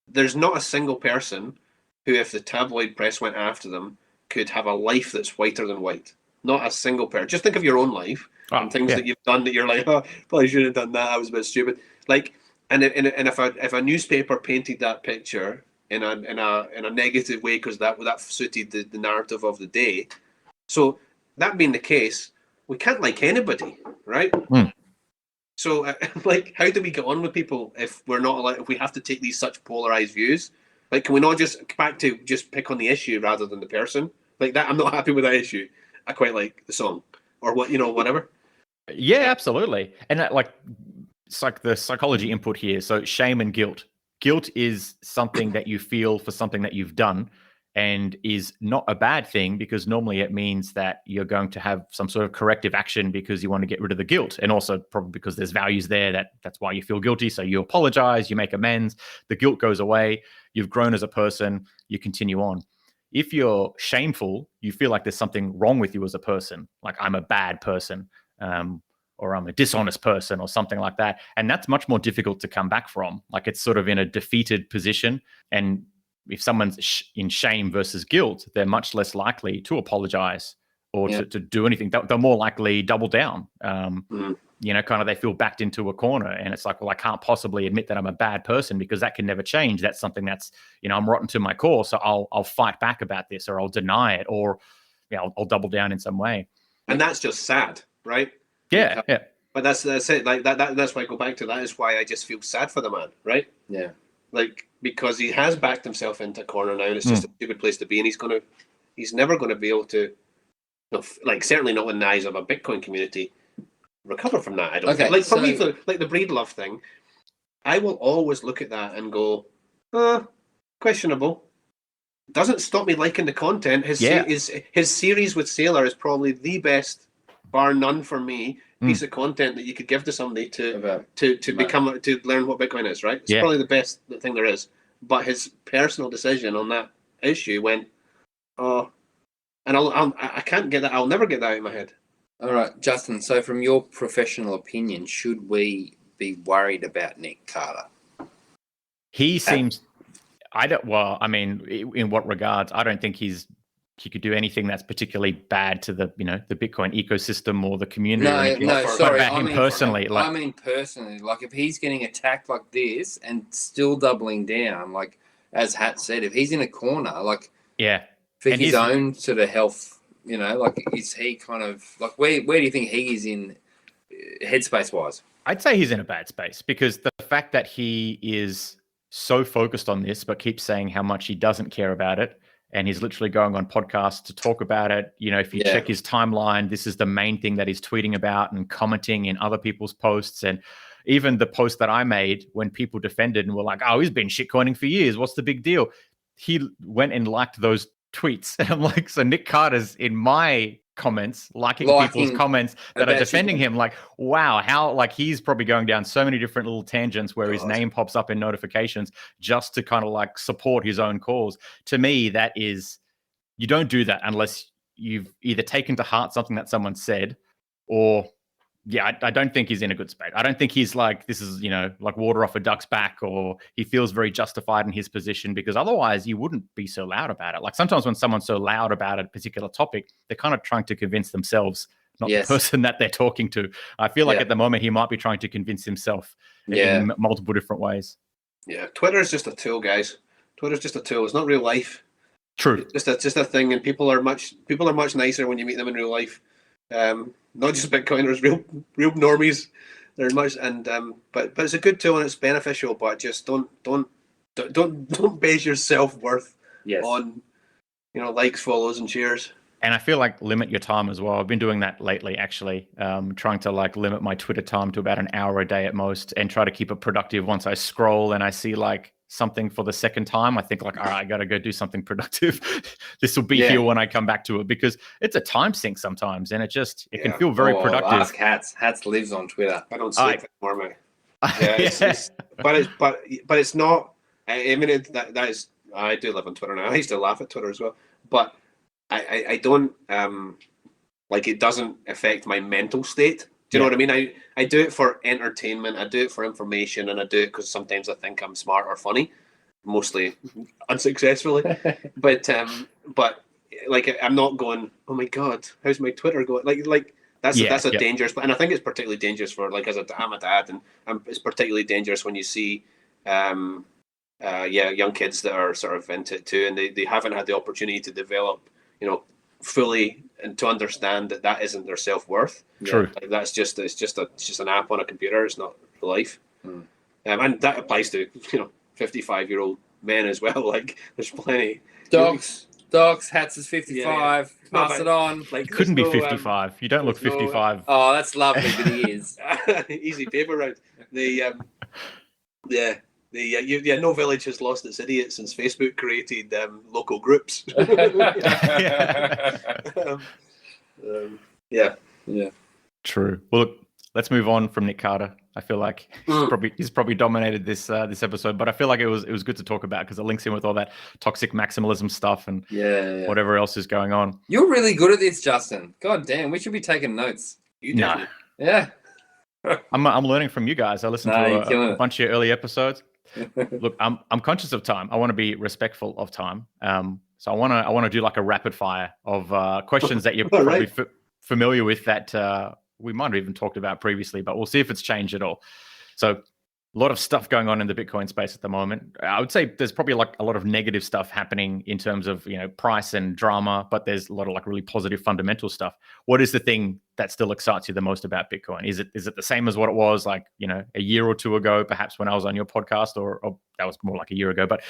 there's not a single person who, if the tabloid press went after them, could have a life that's whiter than white. not a single person. Just think of your own life and things that you've done that you're like, oh, probably should have done that. I was a bit stupid. Like, and if a newspaper painted that picture in a negative way because that suited the narrative of the day. So that being the case, we can't like anybody, right? So like, how do we get on with people if we're not allowed, if we have to take these such polarized views? Like, can we not just back to just pick on the issue rather than the person? Like that, I'm not happy with that issue. I quite like the song or what, whatever. Yeah, absolutely. And it's like the psychology input here. So shame and guilt. Guilt is something that you feel for something that you've done and is not a bad thing because normally it means that you're going to have some sort of corrective action because you want to get rid of the guilt. And also probably because there's values there that's why you feel guilty. So you apologize, you make amends, the guilt goes away, you've grown as a person, you continue on. If you're shameful, you feel like there's something wrong with you as a person, like I'm a bad person, or I'm a dishonest person or something like that. And that's much more difficult to come back from. Like it's sort of in a defeated position. And if someone's in shame versus guilt, they're much less likely to apologize or to do anything. They're more likely double down. Kind of they feel backed into a corner. And it's like, well, I can't possibly admit that I'm a bad person because that can never change. That's something that's, I'm rotten to my core. So I'll fight back about this or I'll deny it or I'll double down in some way. And that's just sad, right? Yeah. But that's it. Like that's why I go back to that. Is why I just feel sad for the man, right? Yeah. Like because he has backed himself into a corner now, and it's just a stupid place to be. And he's never going to be able to, like certainly not in the eyes of a Bitcoin community, recover from that. I don't think. Like for me, like the breed love thing, I will always look at that and go, questionable. Doesn't stop me liking the content. His series with Sailor is probably the best, bar none for me, piece of content that you could give to somebody to learn what Bitcoin is, right? It's probably the best thing there is. But his personal decision on that issue went, and I can't get that. I'll never get that out of my head. All right, Justin. So, from your professional opinion, should we be worried about Nick Carter? He seems. I don't. Well, I mean, in what regards? I don't think he could do anything that's particularly bad to the the Bitcoin ecosystem or the community. No, sorry. I mean personally. Like if he's getting attacked like this and still doubling down, like as Hat said, if he's in a corner, like for his own sort of health, like is he kind of like where do you think he is in headspace wise? I'd say he's in a bad space because the fact that he is so focused on this, but keeps saying how much he doesn't care about it. And he's literally going on podcasts to talk about it. If you check his timeline, this is the main thing that he's tweeting about and commenting in other people's posts. And even the post that I made when people defended and were like, oh, he's been shitcoining for years. What's the big deal? He went and liked those tweets. And I'm like, so Nick Carter's in my comments, liking people's comments that are defending him. Like, wow, how he's probably going down so many different little tangents where his name pops up in notifications just to kind of support his own cause. To me, that is, you don't do that unless you've either taken to heart something that someone said or I don't think he's in a good space. I don't think he's like, this is, like water off a duck's back, or he feels very justified in his position, because otherwise you wouldn't be so loud about it. Like sometimes when someone's so loud about a particular topic, they're kind of trying to convince themselves, not the person that they're talking to. I feel like at the moment he might be trying to convince himself in multiple different ways. Yeah. Twitter is just a tool, guys. Twitter's just a tool. It's not real life. True. It's just a thing, and people are much nicer when you meet them in real life. Not just Bitcoiners, real normies. They're much, and but it's a good tool and it's beneficial. But just don't base your self-worth on likes, follows, and shares. And I feel like limit your time as well. I've been doing that lately, actually, trying to limit my Twitter time to about an hour a day at most, and try to keep it productive. Once I scroll and I see something for the second time, I think all right, I got to go do something productive. This will be here when I come back to it, because it's a time sink sometimes, and it can feel very productive. Ask Hats. Hats lives on Twitter. I don't sleep anymore, mate. But it's not. I mean, that is. I do live on Twitter now. I used to laugh at Twitter as well, but I don't it doesn't affect my mental state. Do you know what I mean? I do it for entertainment, I do it for information, and I do it because sometimes I think I'm smart or funny, mostly unsuccessfully. But like I'm not going, oh my God, how's my Twitter going? Like that's a dangerous, and I think it's particularly dangerous for like I'm a dad, and it's particularly dangerous when you see, young kids that are sort of into it too, and they haven't had the opportunity to develop, fully and to understand that isn't their self-worth. True. Like it's just an app on a computer. It's not life. And that applies to 55-year-old men as well. Like there's plenty. Docs, Hats is 55. Yeah. Pass it on. Like, he couldn't be 55. You don't look 55. Oh, that's lovely, but he is. Easy paper round. No village has lost its idiot since Facebook created local groups. Yeah. True. Well, look, let's move on from Nick Carter. I feel like he's probably dominated this episode, but I feel like it was good to talk about because it links in with all that toxic maximalism stuff and whatever else is going on. You're really good at this, Justin. God damn, we should be taking notes. No. Yeah. I'm learning from you guys. I listened to a bunch of your early episodes. Look, I'm conscious of time. I want to be respectful of time. So I want to do like a rapid fire of questions that you're probably familiar with that we might have even talked about previously, but we'll see if it's changed at all. So a lot of stuff going on in the Bitcoin space at the moment. I would say there's probably like a lot of negative stuff happening in terms of, price and drama, but there's a lot of like really positive fundamental stuff. What is the thing that still excites you the most about Bitcoin? Is it the same as what it was like, a year or two ago, perhaps when I was on your podcast, or that was more like a year ago, but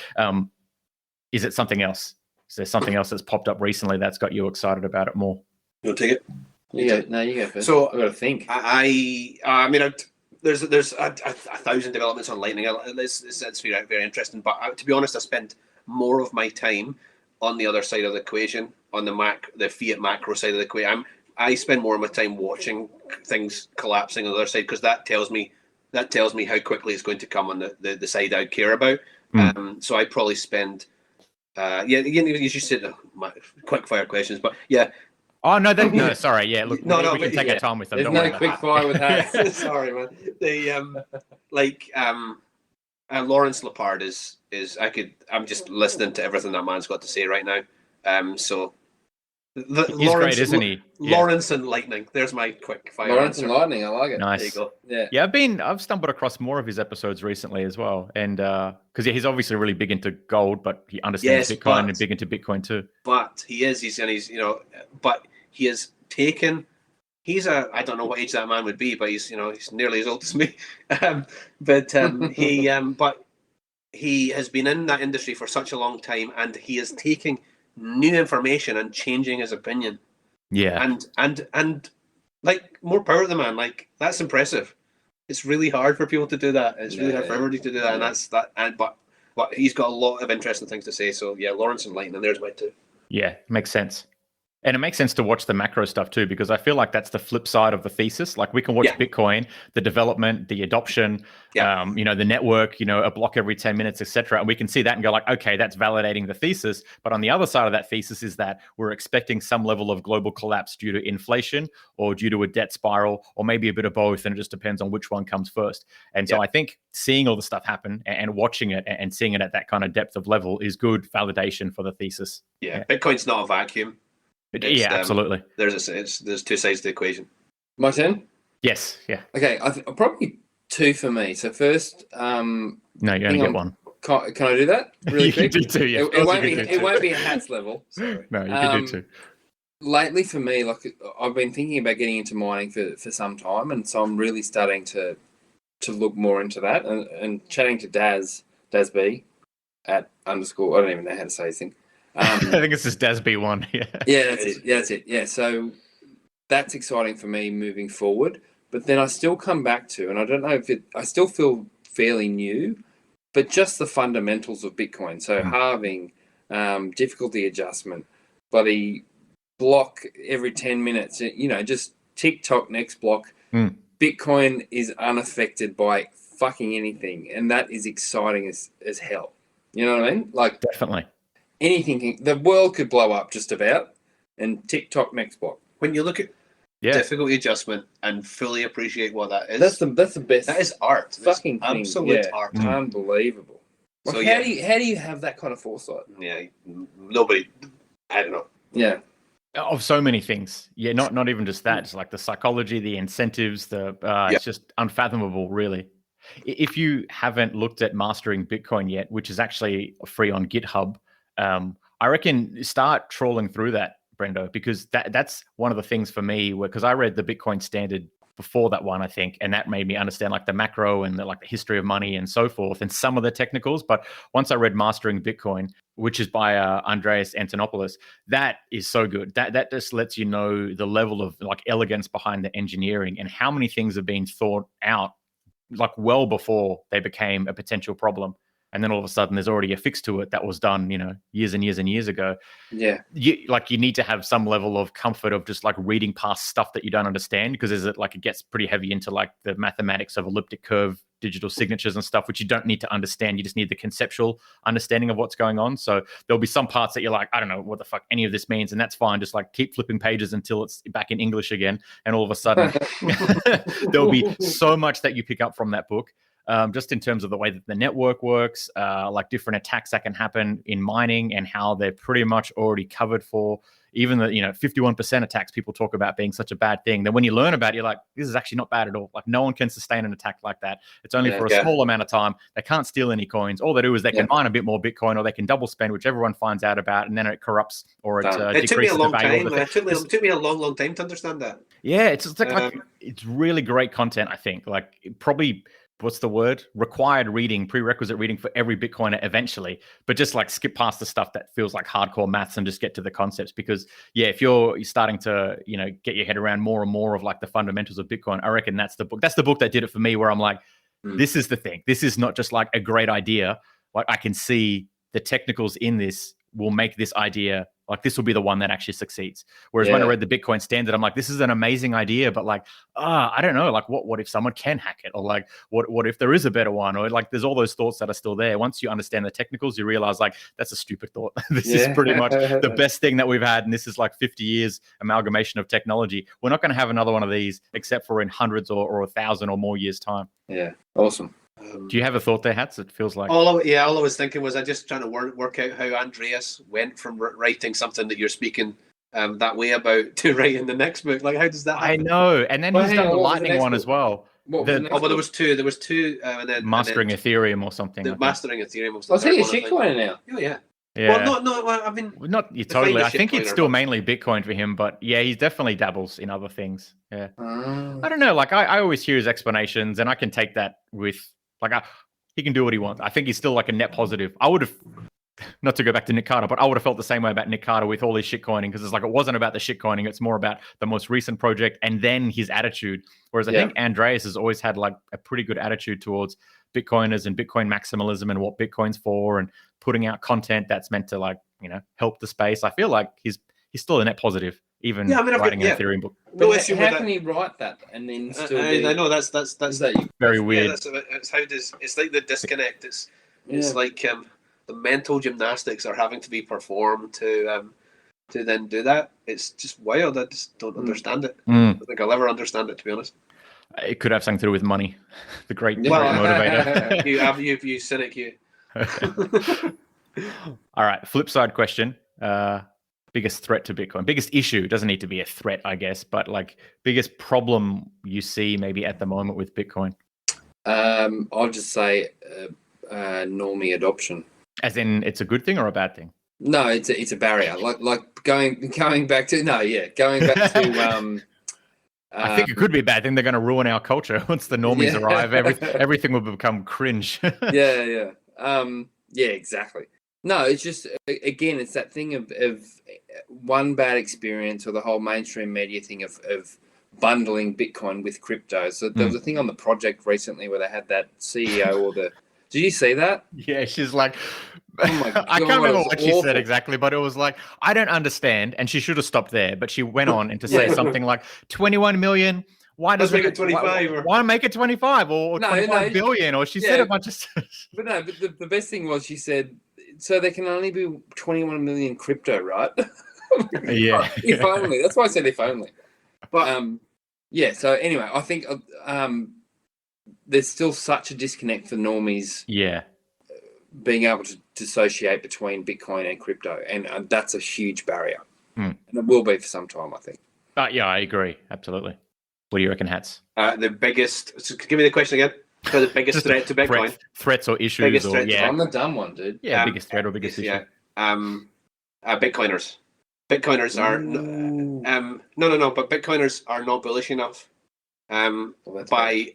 is it something else? Is there something else that's popped up recently that's got you excited about it more? You want to take it? You go first. So I've got to think. I mean, there's a thousand developments on Lightning. It's very, very interesting. But to be honest, I spend more of my time on the other side of the equation, on the fiat macro side of the equation. I spend more of my time watching things collapsing on the other side because that tells me how quickly it's going to come on the side I care about. So I probably spend. You should said quick fire questions, but yeah. Oh no! Sorry. Yeah, look, we can take our time with them. There's no quick fire with that. Sorry, man. Lawrence Lepard is. I'm just listening to everything that man's got to say right now. So he's great, isn't he? Lawrence and Lightning. There's my quick fire. Lawrence and Lightning. I like it. Nice. There you go. Yeah. I've stumbled across more of his episodes recently as well, and because he's obviously really big into gold, but he understands Bitcoin and big into Bitcoin too. But but he has taken. I don't know what age that man would be, but he's nearly as old as me. But he has been in that industry for such a long time, and he is taking new information and changing his opinion. Yeah. And like more power to the man. Like that's impressive. It's really hard for people to do that. It's really hard for everybody to do that, and that's that. And but he's got a lot of interesting things to say. So yeah, Lawrence and Lightning. There's my two. Yeah, makes sense. And it makes sense to watch the macro stuff too, because I feel like that's the flip side of the thesis. Like we can watch Bitcoin, the development, the adoption, the network, a block every 10 minutes, etc. And we can see that and go like, okay, that's validating the thesis. But on the other side of that thesis is that we're expecting some level of global collapse due to inflation or due to a debt spiral or maybe a bit of both. And it just depends on which one comes first. And so I think seeing all the stuff happen and watching it and seeing it at that kind of depth of level is good validation for the thesis. Yeah. Bitcoin's not a vacuum. Absolutely. There's two sides to the equation. My turn? Yes. Yeah. Okay. Probably two for me. So first, no, you only get one. Can I do that really you quick? can do two. Yeah. It won't be a Hats level. Sorry. No, you can do two. Lately, for me, like I've been thinking about getting into mining for some time, and so I'm really starting to look more into that. And chatting to Daz B at _ I don't even know how to say his thing. I think it's just DASB1. That's it. Yeah, so that's exciting for me moving forward. But then I still come back to, and I don't know I still feel fairly new, but just the fundamentals of Bitcoin. So halving, difficulty adjustment, bloody block every 10 minutes, just tick-tock next block. Bitcoin is unaffected by fucking anything, and that is exciting as hell. You know what I mean? Like definitely. Anything, the world could blow up just about, and tick-tock next block. When you look at difficulty adjustment and fully appreciate what that is, that's the best. That is art. Fucking absolute art. Unbelievable. Like, how do you have that kind of foresight? Yeah, nobody. I don't know. Yeah. Of so many things. Yeah, not even just that. It's like the psychology, the incentives, it's just unfathomable, really. If you haven't looked at Mastering Bitcoin yet, which is actually free on GitHub, I reckon start trawling through that, Brendo, because that's one of the things for me, because I read the Bitcoin Standard before that one, I think, and that made me understand like the macro and the history of money and so forth and some of the technicals. But once I read Mastering Bitcoin, which is by Andreas Antonopoulos, that is so good. That just lets you know the level of like elegance behind the engineering and how many things have been thought out like well before they became a potential problem. And then all of a sudden there's already a fix to it that was done, years and years and years ago. Yeah. You need to have some level of comfort of just like reading past stuff that you don't understand, because it gets pretty heavy into like the mathematics of elliptic curve, digital signatures and stuff, which you don't need to understand. You just need the conceptual understanding of what's going on. So there'll be some parts that you're like, I don't know what the fuck any of this means. And that's fine. Just like keep flipping pages until it's back in English again. And all of a sudden there'll be so much that you pick up from that book. Just in terms of the way that the network works, like different attacks that can happen in mining and how they're pretty much already covered for. Even the 51% attacks people talk about being such a bad thing. Then when you learn about it, you're like, this is actually not bad at all. Like no one can sustain an attack like that. It's only for a small amount of time. They can't steal any coins. All they do is they can mine a bit more Bitcoin, or they can double spend, which everyone finds out about, and then it corrupts or it took me a decreases long the value time. of the It took me a long time to understand that. Yeah, it's like it's really great content, I think. Like probably, what's the word? Required reading, prerequisite reading for every Bitcoiner eventually, but just like skip past the stuff that feels like hardcore maths and just get to the concepts. Because if you're starting to, get your head around more and more of like the fundamentals of Bitcoin, I reckon that's the book. That's the book that did it for me, where I'm like, this is the thing. This is not just like a great idea. Like I can see the technicals in this will make this idea, like this will be the one that actually succeeds. Whereas when I read the Bitcoin Standard, I'm like, this is an amazing idea, but like, I don't know, like what if someone can hack it? Or like, what if there is a better one? Or like, there's all those thoughts that are still there. Once you understand the technicals, you realize like, that's a stupid thought. This is pretty much the best thing that we've had. And this is like 50 years amalgamation of technology. We're not going to have another one of these except for in hundreds or 1,000 or more years time. Yeah. Awesome. Do you have a thought there, Hats? It feels like all I was thinking was I just trying to work out how Andreas went from writing something that you're speaking that way about to writing the next book. Like, how does that happen? I know. And then he's done the Lightning one as well. There was two. There was two. And then Mastering Ethereum or something. Mastering Ethereum was. Was he a shitcoiner now? Oh yeah. Yeah. Well, no. I mean, not totally. I think it's still mainly Bitcoin for him, but yeah, he definitely dabbles in other things. Yeah. I don't know. Like I always hear his explanations, and I can take that with like he can do what he wants. I think he's still like a net positive. I would have, not to go back to Nick Carter, but I would have felt the same way about Nick Carter with all his shitcoining, because it's like it wasn't about the shitcoining. It's more about the most recent project and then his attitude. Whereas I think Andreas has always had like a pretty good attitude towards Bitcoiners and Bitcoin maximalism and what Bitcoin's for, and putting out content that's meant to like, help the space. I feel like he's still a net positive, even writing an Ethereum book. No issue. How can he write that and then still? I know that's very weird. It's like the disconnect. It's like the mental gymnastics are having to be performed to then do that. It's just wild. I just don't understand it. I don't think I'll ever understand it, to be honest. It could have something to do with money. The great motivator. you cynic, you. All right. Flip side question. Biggest threat to Bitcoin, biggest issue. Doesn't need to be a threat, I guess, but like biggest problem you see maybe at the moment with Bitcoin. I'll just say normie adoption. As in, it's a good thing or a bad thing? No, it's a barrier. Like going back to going back to. I think it could be a bad thing. They're going to ruin our culture once the normies arrive. Everything will become cringe. Yeah, exactly. No, it's just, again, it's that thing of one bad experience, or the whole mainstream media thing of bundling Bitcoin with crypto. So there was a thing on the project recently where they had that CEO or the... Did you see that? Yeah, she's like... Oh my God, I can't remember what she said exactly, but it was like, I don't understand. And she should have stopped there. But she went on to say something like 21 million... Why does make it 25? Why make it 25 or 25 billion? Or she said a bunch of stuff. But the best thing was she said, so there can only be 21 million crypto, right? Yeah. If only. That's why I said if only. But so anyway, I think there's still such a disconnect for normies. Yeah. Being able to dissociate between Bitcoin and crypto, and that's a huge barrier. and it will be for some time, I think. Yeah, I agree. Absolutely. What do you reckon, Hats? The biggest. So give me the question again. For the biggest threat to Bitcoin. Threats or issues, biggest or threat to I'm the dumb one, dude. Yeah, biggest threat or biggest issue. Yeah. Bitcoiners. Bitcoiners are no, but Bitcoiners are not bullish enough. By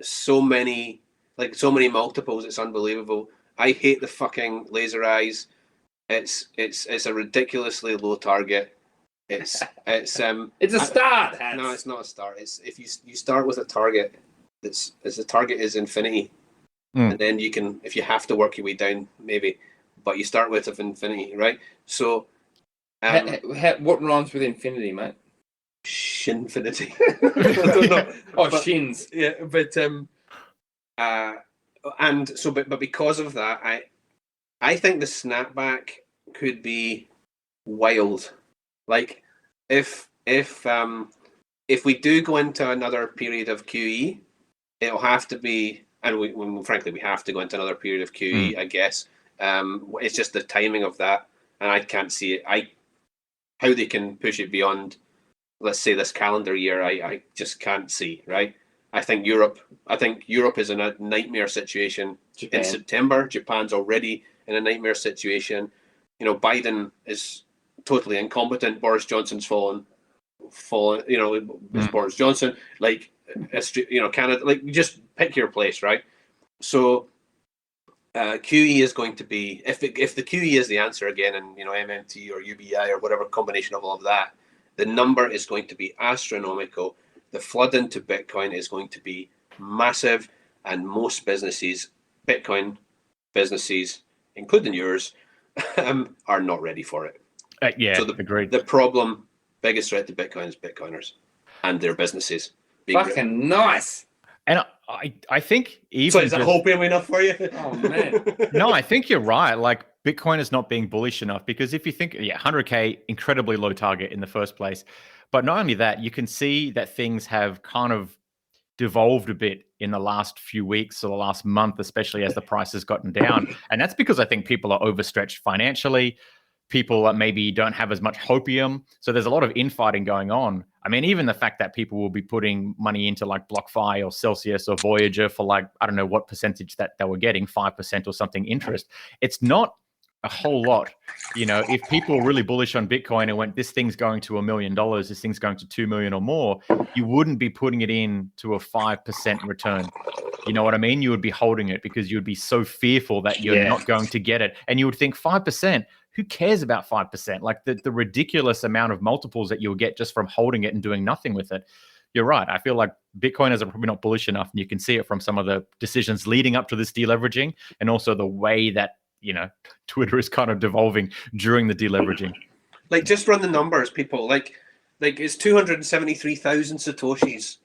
so many multiples, it's unbelievable. I hate the fucking laser eyes. It's a ridiculously low target. It's a start. Hats. No, it's not a start. It's if you start with a target the target is infinity, and then you can, if you have to work your way down, maybe, but you start with infinity, right? So, what rhymes with infinity, mate? Shinfinity. I don't know. But, shins. Yeah, but and so, but because of that, I think the snapback could be wild. Like if we do go into another period of QE, it'll have to be, and frankly we have to go into another period of QE, I guess. It's just the timing of that, and I can't see it. How they can push it beyond, let's say, this calendar year, I just can't see, right? I think Europe is in a nightmare situation. In September. Japan's already in a nightmare situation. You know, Biden is totally incompetent. Boris Johnson's fallen. You know, it's Boris Johnson. Like, you know, Canada. Like, just pick your place, right? So, QE is going to be, if the QE is the answer again, and you know, MMT or UBI or whatever combination of all of that, the number is going to be astronomical. The flood into Bitcoin is going to be massive, and most businesses, Bitcoin businesses, including yours, are not ready for it. So agreed. The problem, biggest threat to Bitcoin is Bitcoiners and their businesses. Fucking nice. And I think even so is that hoping enough for you? Oh man. No, I think you're right. Like, Bitcoin is not being bullish enough, because if you think, 100K, incredibly low target in the first place. But not only that, you can see that things have kind of devolved a bit in the last few weeks or the last month, especially as the price has gotten down. And that's because I think people are overstretched financially. People that maybe don't have as much hopium. So there's a lot of infighting going on. I mean, even the fact that people will be putting money into like BlockFi or Celsius or Voyager for like, I don't know what percentage that they were getting, 5% or something interest. It's not a whole lot. You know, if people were really bullish on Bitcoin and went, this thing's going to $1 million, this thing's going to 2 million or more, you wouldn't be putting it in to a 5% return. You know what I mean? You would be holding it because you would be so fearful that you're not going to get it. And you would think 5%, who cares about 5%? Like the ridiculous amount of multiples that you'll get just from holding it and doing nothing with it. You're right. I feel like Bitcoiners are probably not bullish enough. And you can see it from some of the decisions leading up to this deleveraging, and also the way that, you know, Twitter is kind of devolving during the deleveraging. Like, just run the numbers, people. Like it's 273,000 Satoshis.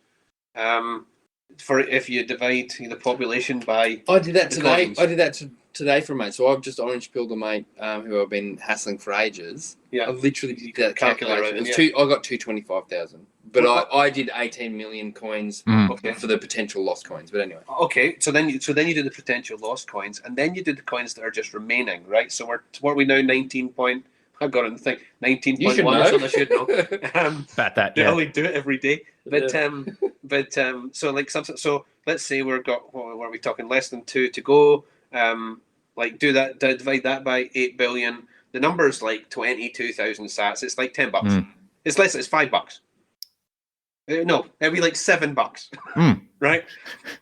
For if you divide the population by. I did that today. Coins. I did that today for a mate. So I've just orange pilled a mate who I've been hassling for ages. Yeah, I literally did that calculation. I got 225,000, but I did 18 million coins for the potential lost coins. But anyway. Okay, so then you did the potential lost coins, and then you did the coins that are just remaining, right? So what are we now? 19 point. I've got to think 19.1 or something. I should know. About that, yeah. I only do it every day. But so like something. So let's say what are we talking? Less than 2 to go. Like do that. Divide that by 8 billion. The number is like 22,000 sats. It's like $10. It's less. It's $5. No, it'd be like $7. Right?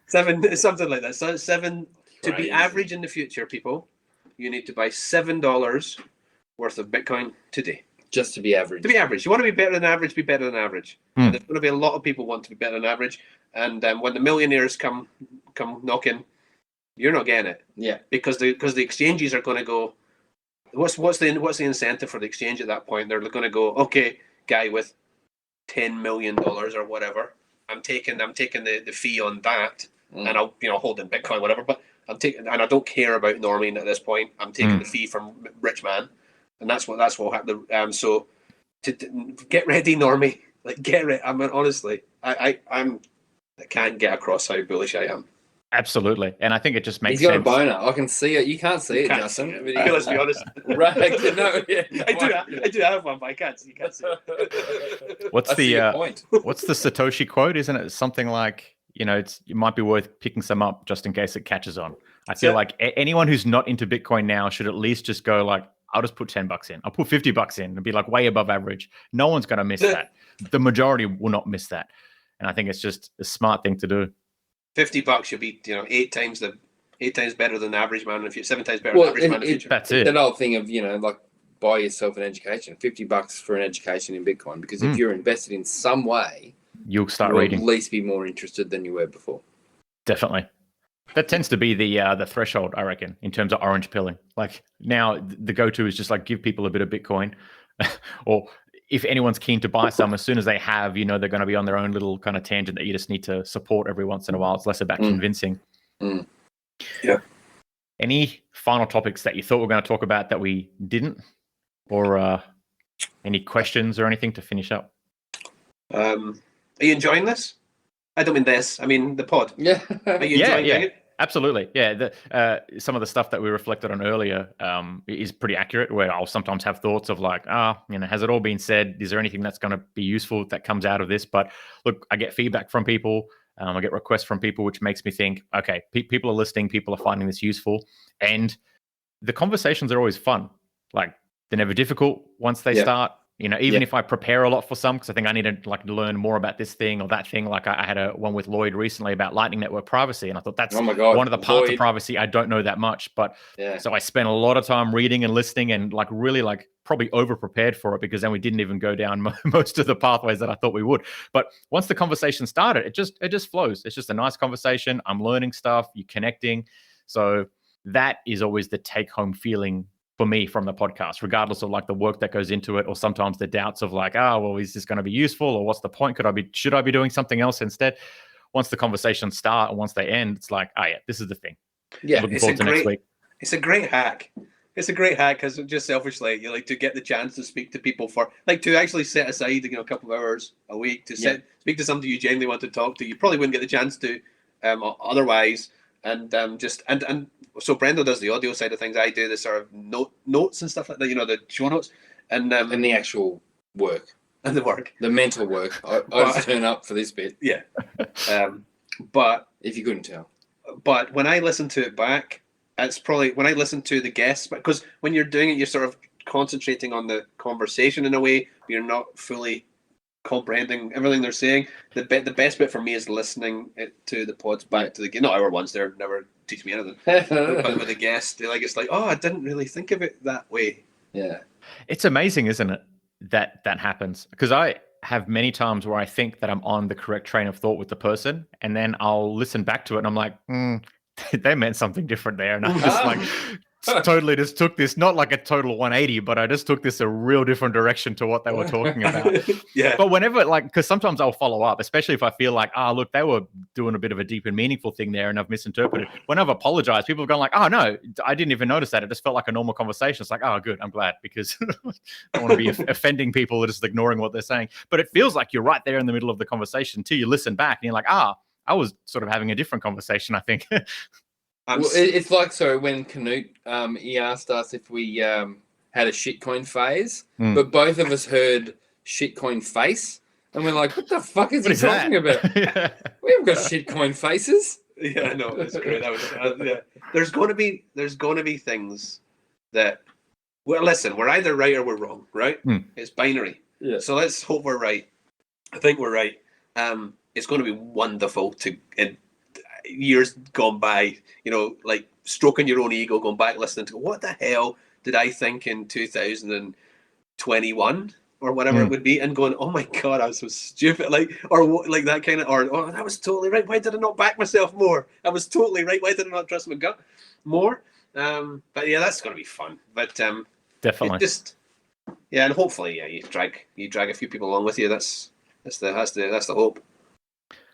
7, something like that. So 7 to be average in the future, people. You need to buy $7 worth of Bitcoin today. Just to be average. To be average. You want to be better than average, be better than average. And there's going to be a lot of people want to be better than average. And when the millionaires come knocking, you're not getting it. Yeah. Because the exchanges are going to go, what's the incentive for the exchange at that point? They're going to go, okay, guy with $10 million or whatever, I'm taking the fee on that, and I'll hold in Bitcoin, whatever, but and I don't care about norming at this point. I'm taking the fee from rich man. And that's what happened. So to get ready, Normie. Like, get ready. I mean, honestly, I can't get across how bullish I am. Absolutely. And I think it just makes He's got sense. a boner. I can see it. You can't see it, Can't Justin. see it. Let's be honest. Right. No, yeah. I do have one, but I can't see. You can't see it. What's I see your point. what's the Satoshi quote? Isn't it something like, it might be worth picking some up just in case it catches on. I feel like anyone who's not into Bitcoin now should at least just go like, I'll just put $10 in. I'll put $50 in and be like way above average. No one's going to miss that. The majority will not miss that. And I think it's just a smart thing to do. $50 should be, 8 times better than the average man. If you're 7 times better than the average man in the future. That's it. That old thing of, like buy yourself an education, $50 for an education in Bitcoin, because if you're invested in some way, you'll start reading. At least be more interested than you were before. Definitely. That tends to be the threshold, I reckon, in terms of orange pilling. Like now the go-to is just like give people a bit of Bitcoin or if anyone's keen to buy some, as soon as they have, they're going to be on their own little kind of tangent that you just need to support every once in a while. It's less about convincing. Yeah. Any final topics that you thought we were going to talk about that we didn't? Or any questions or anything to finish up? Are you enjoying this? I don't mean this. I mean the pod. Yeah. Are you enjoying it? Absolutely. Yeah. Some of the stuff that we reflected on earlier is pretty accurate, where I'll sometimes have thoughts of like, has it all been said? Is there anything that's going to be useful that comes out of this? But look, I get feedback from people. I get requests from people, which makes me think, okay, people are listening. People are finding this useful. And the conversations are always fun. Like they're never difficult once they start. Even if I prepare a lot for some, because I think I need to learn more about this thing or that thing. Like I had a one with Lloyd recently about Lightning Network privacy, and I thought that's one of the parts of privacy I don't know that much. But so I spent a lot of time reading and listening, and really probably over prepared for it, because then we didn't even go down most of the pathways that I thought we would. But once the conversation started, it just flows. It's just a nice conversation. I'm learning stuff. You're connecting. So that is always the take home feeling for me from the podcast, regardless of the work that goes into it, or sometimes the doubts of is this going to be useful, or what's the point? Should I be doing something else instead? Once the conversations start and once they end, it's like, this is the thing. Yeah. Looking forward to next week. It's a great hack. It's a great hack because just selfishly, you to get the chance to speak to people to actually set aside, a couple of hours a week to speak to somebody you genuinely want to talk to. You probably wouldn't get the chance to otherwise. And so Brendo does the audio side of things. I do the sort of notes and stuff like that, the show notes. And the actual work. And the work. The mental work. I just turn up for this bit. Yeah. But if you couldn't tell. But when I listen to it back, it's probably when I listen to the guests, because when you're doing it, you're sort of concentrating on the conversation in a way. You're not fully comprehending everything they're saying. The best bit for me is listening to the pods back to the not our ones. They're never teach me anything. But with the guests, it's like, I didn't really think of it that way. Yeah, it's amazing, isn't it, that happens? Because I have many times where I think that I'm on the correct train of thought with the person, and then I'll listen back to it, and I'm like, they meant something different there, and I'm just totally just took this, not like a total 180, but I just took this a real different direction to what they were talking about. Yeah. But whenever, because sometimes I'll follow up, especially if I feel like, look, they were doing a bit of a deep and meaningful thing there and I've misinterpreted. When I've apologized, people have gone like, no, I didn't even notice that. It just felt like a normal conversation. It's like, good, I'm glad, because I don't want to be offending people or just ignoring what they're saying. But it feels like you're right there in the middle of the conversation till you listen back and you're like, I was sort of having a different conversation, I think. It's like, when Canute, he asked us if we had a shitcoin phase, but both of us heard shitcoin face, and we're like, what the fuck is he talking about? Yeah. We haven't got shitcoin faces. Yeah, I know, it's great. There's going to be things that, well, listen, we're either right or we're wrong, right? It's binary. Yeah. So let's hope we're right. I think we're right. It's going to be wonderful to years gone by, stroking your own ego, going back listening to what the hell did I think in 2021 or whatever it would be, and going, oh my god, I was so stupid, or that kind of, or that was totally right. Why did I not back myself more? I was totally right. Why did I not trust my gut more? But yeah, that's going to be fun. But definitely, and hopefully, you drag a few people along with you. That's the hope.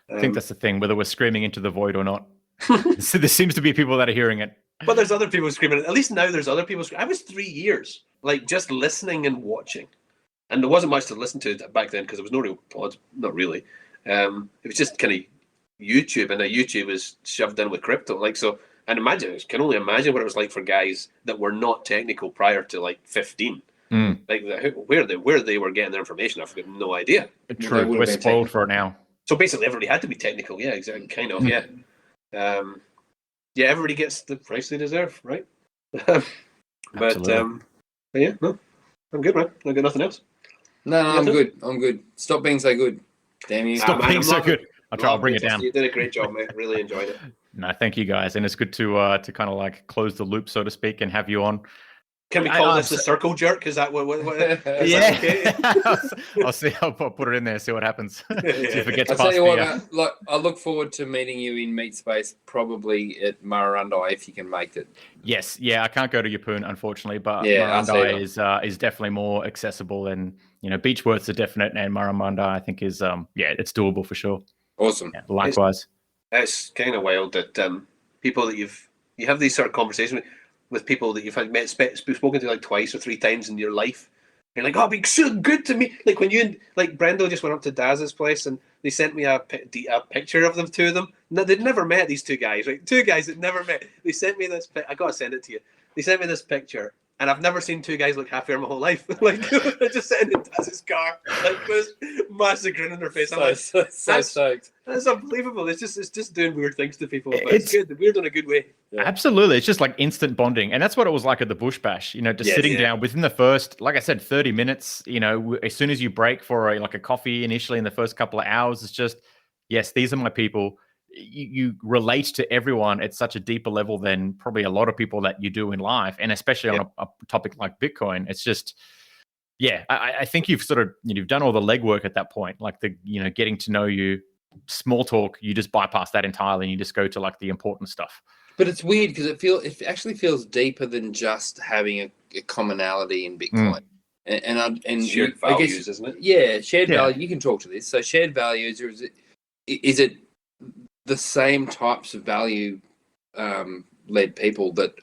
I think that's the thing, whether we're screaming into the void or not. So there seems to be people that are hearing it. But there's other people screaming. At least now there's other people screaming. I was 3 years, just listening and watching. And there wasn't much to listen to back then because there was no real pods, not really. It was just kind of YouTube, and now YouTube is shoved in with crypto. Like, so, and can only imagine what it was like for guys that were not technical prior to like 15. Like where they were getting their information, I've got no idea. True, we're spoiled for it now. So basically, everybody had to be technical. Yeah, exactly. Kind of. Yeah. Yeah, everybody gets the price they deserve, right? But yeah, no, I'm good, man. I got nothing else. No, I'm good. I'm good. Stop being so good. Damn you. Stop being so good. I'll bring it down. You did a great job, mate. Really enjoyed it. No, thank you guys, and it's good to kind of like close the loop, so to speak, and have you on. Can we call this the circle jerk? Is that what yeah. Okay? I'll see. I'll put it in there. See what happens. See if it gets I'll past tell you what, like, I look forward to meeting you in Meat Space, probably at Murrurundi if you can make it. Yes, yeah, I can't go to Yeppoon, unfortunately, but Yeah, Murrurundi is definitely more accessible, and Beechworth's a definite, and Murrurundi I think is it's doable for sure. Awesome. Yeah, likewise, it's kind of wild that people that you have these sort of conversations with people that you've spoken to like twice or three times in your life. You're like, oh, it'd be so good to meet. Like when Brendo just went up to Daz's place and they sent me a picture of them, two of them. No, they'd never met, these two guys, right? Two guys that never met. They sent me this. I gotta send it to you. They sent me this picture, and I've never seen two guys look happier my whole life. Like they're just sitting in Daz's car, like with massive grin on their face. I'm like, so stoked. That's unbelievable. It's just doing weird things to people. But it's good. Weird in a good way. Yeah. Absolutely. It's just like instant bonding. And that's what it was like at the Bush Bash, just sitting down within the first, like I said, 30 minutes, as soon as you break for a coffee initially in the first couple of hours, it's just, yes, these are my people. You relate to everyone at such a deeper level than probably a lot of people that you do in life. And especially on a topic like Bitcoin, it's just, I think you've sort of, you've done all the legwork at that point, like the, getting to know you. Small talk, you just bypass that entirely and you just go to like the important stuff. But it's weird because it actually feels deeper than just having a commonality in Bitcoin. And shared values, isn't it? Yeah, shared value. You can talk to this. So shared values, or is it the same types of value led people that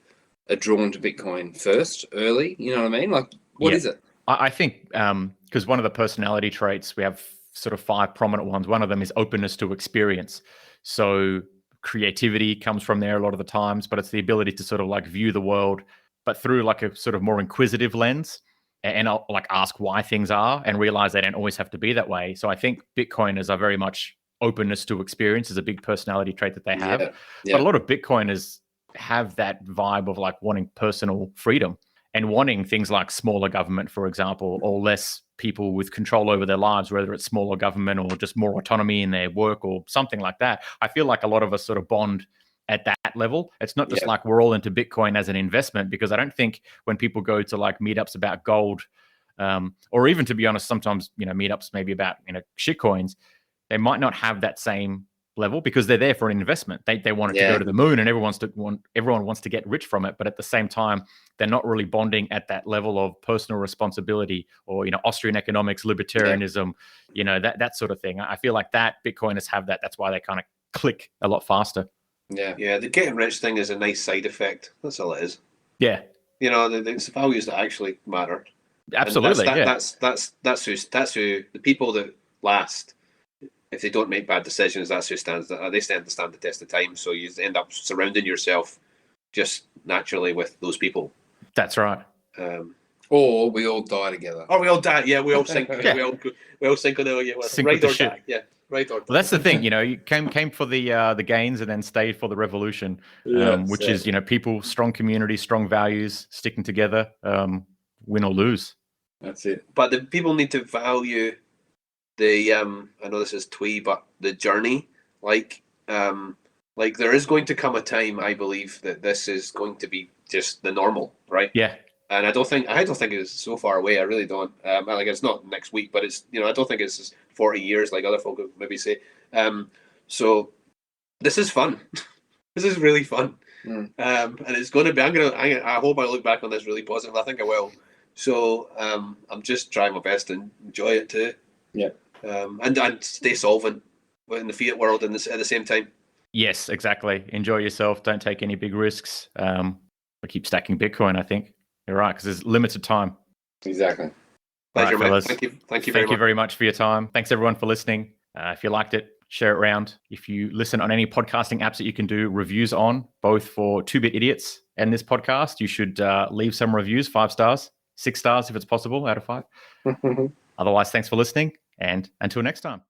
are drawn to Bitcoin first, early? You know what I mean? Like, what is it? I think because one of the personality traits, we have sort of 5 prominent ones. One of them is openness to experience. So creativity comes from there a lot of the times, but it's the ability to sort of like view the world, but through like a sort of more inquisitive lens, and I'll like ask why things are and realize they don't always have to be that way. So I think Bitcoiners are very much openness to experience is a big personality trait that they have. Yeah. But a lot of Bitcoiners have that vibe of like wanting personal freedom and wanting things like smaller government, for example, or less people with control over their lives, whether it's smaller government or just more autonomy in their work or something like that. I feel like a lot of us sort of bond at that level. It's not just like we're all into Bitcoin as an investment, because I don't think when people go to like meetups about gold, or even, to be honest, sometimes, meetups maybe about, shit coins, they might not have that same level because they're there for an investment. They want it to go to the moon, and everyone wants to get rich from it. But at the same time, they're not really bonding at that level of personal responsibility or, Austrian economics, libertarianism, that sort of thing. I feel like that Bitcoiners have that. That's why they kind of click a lot faster. Yeah. The getting rich thing is a nice side effect. That's all it is. Yeah. It's the values that actually matter. Absolutely. That's who the people that last. If they don't make bad decisions, that's who they stand the test of time. So you end up surrounding yourself just naturally with those people. That's right. Or we all die together. Or we all die. Yeah, we all sink. we all sink on the sink right or ship. Die. Yeah, right or die. Well, that's the thing. You came for the gains and then stayed for the revolution, which is people, strong community, strong values, sticking together, win or lose. That's it. But the people need to value the I know this is twee, but the journey, like there is going to come a time, I believe, that this is going to be just the normal, right? Yeah. And I don't think it's so far away. I really don't. Like it's not next week, but it's I don't think it's 40 years like other folk would maybe say. So this is fun. This is really fun. And it's going to be. I hope I look back on this really positive. I think I will. So I'm just trying my best to enjoy it too. Yeah. And stay solvent in the fiat world at the same time. Yes, exactly. Enjoy yourself. Don't take any big risks. But keep stacking Bitcoin, I think. You're right, because there's limited time. Exactly. Pleasure, right, man. Thank you very much for your time. Thanks, everyone, for listening. If you liked it, share it around. If you listen on any podcasting apps that you can do reviews on, both for 2-Bit Idiots and this podcast, you should leave some reviews, 5 stars, 6 stars if it's possible out of 5. Otherwise, thanks for listening, and until next time.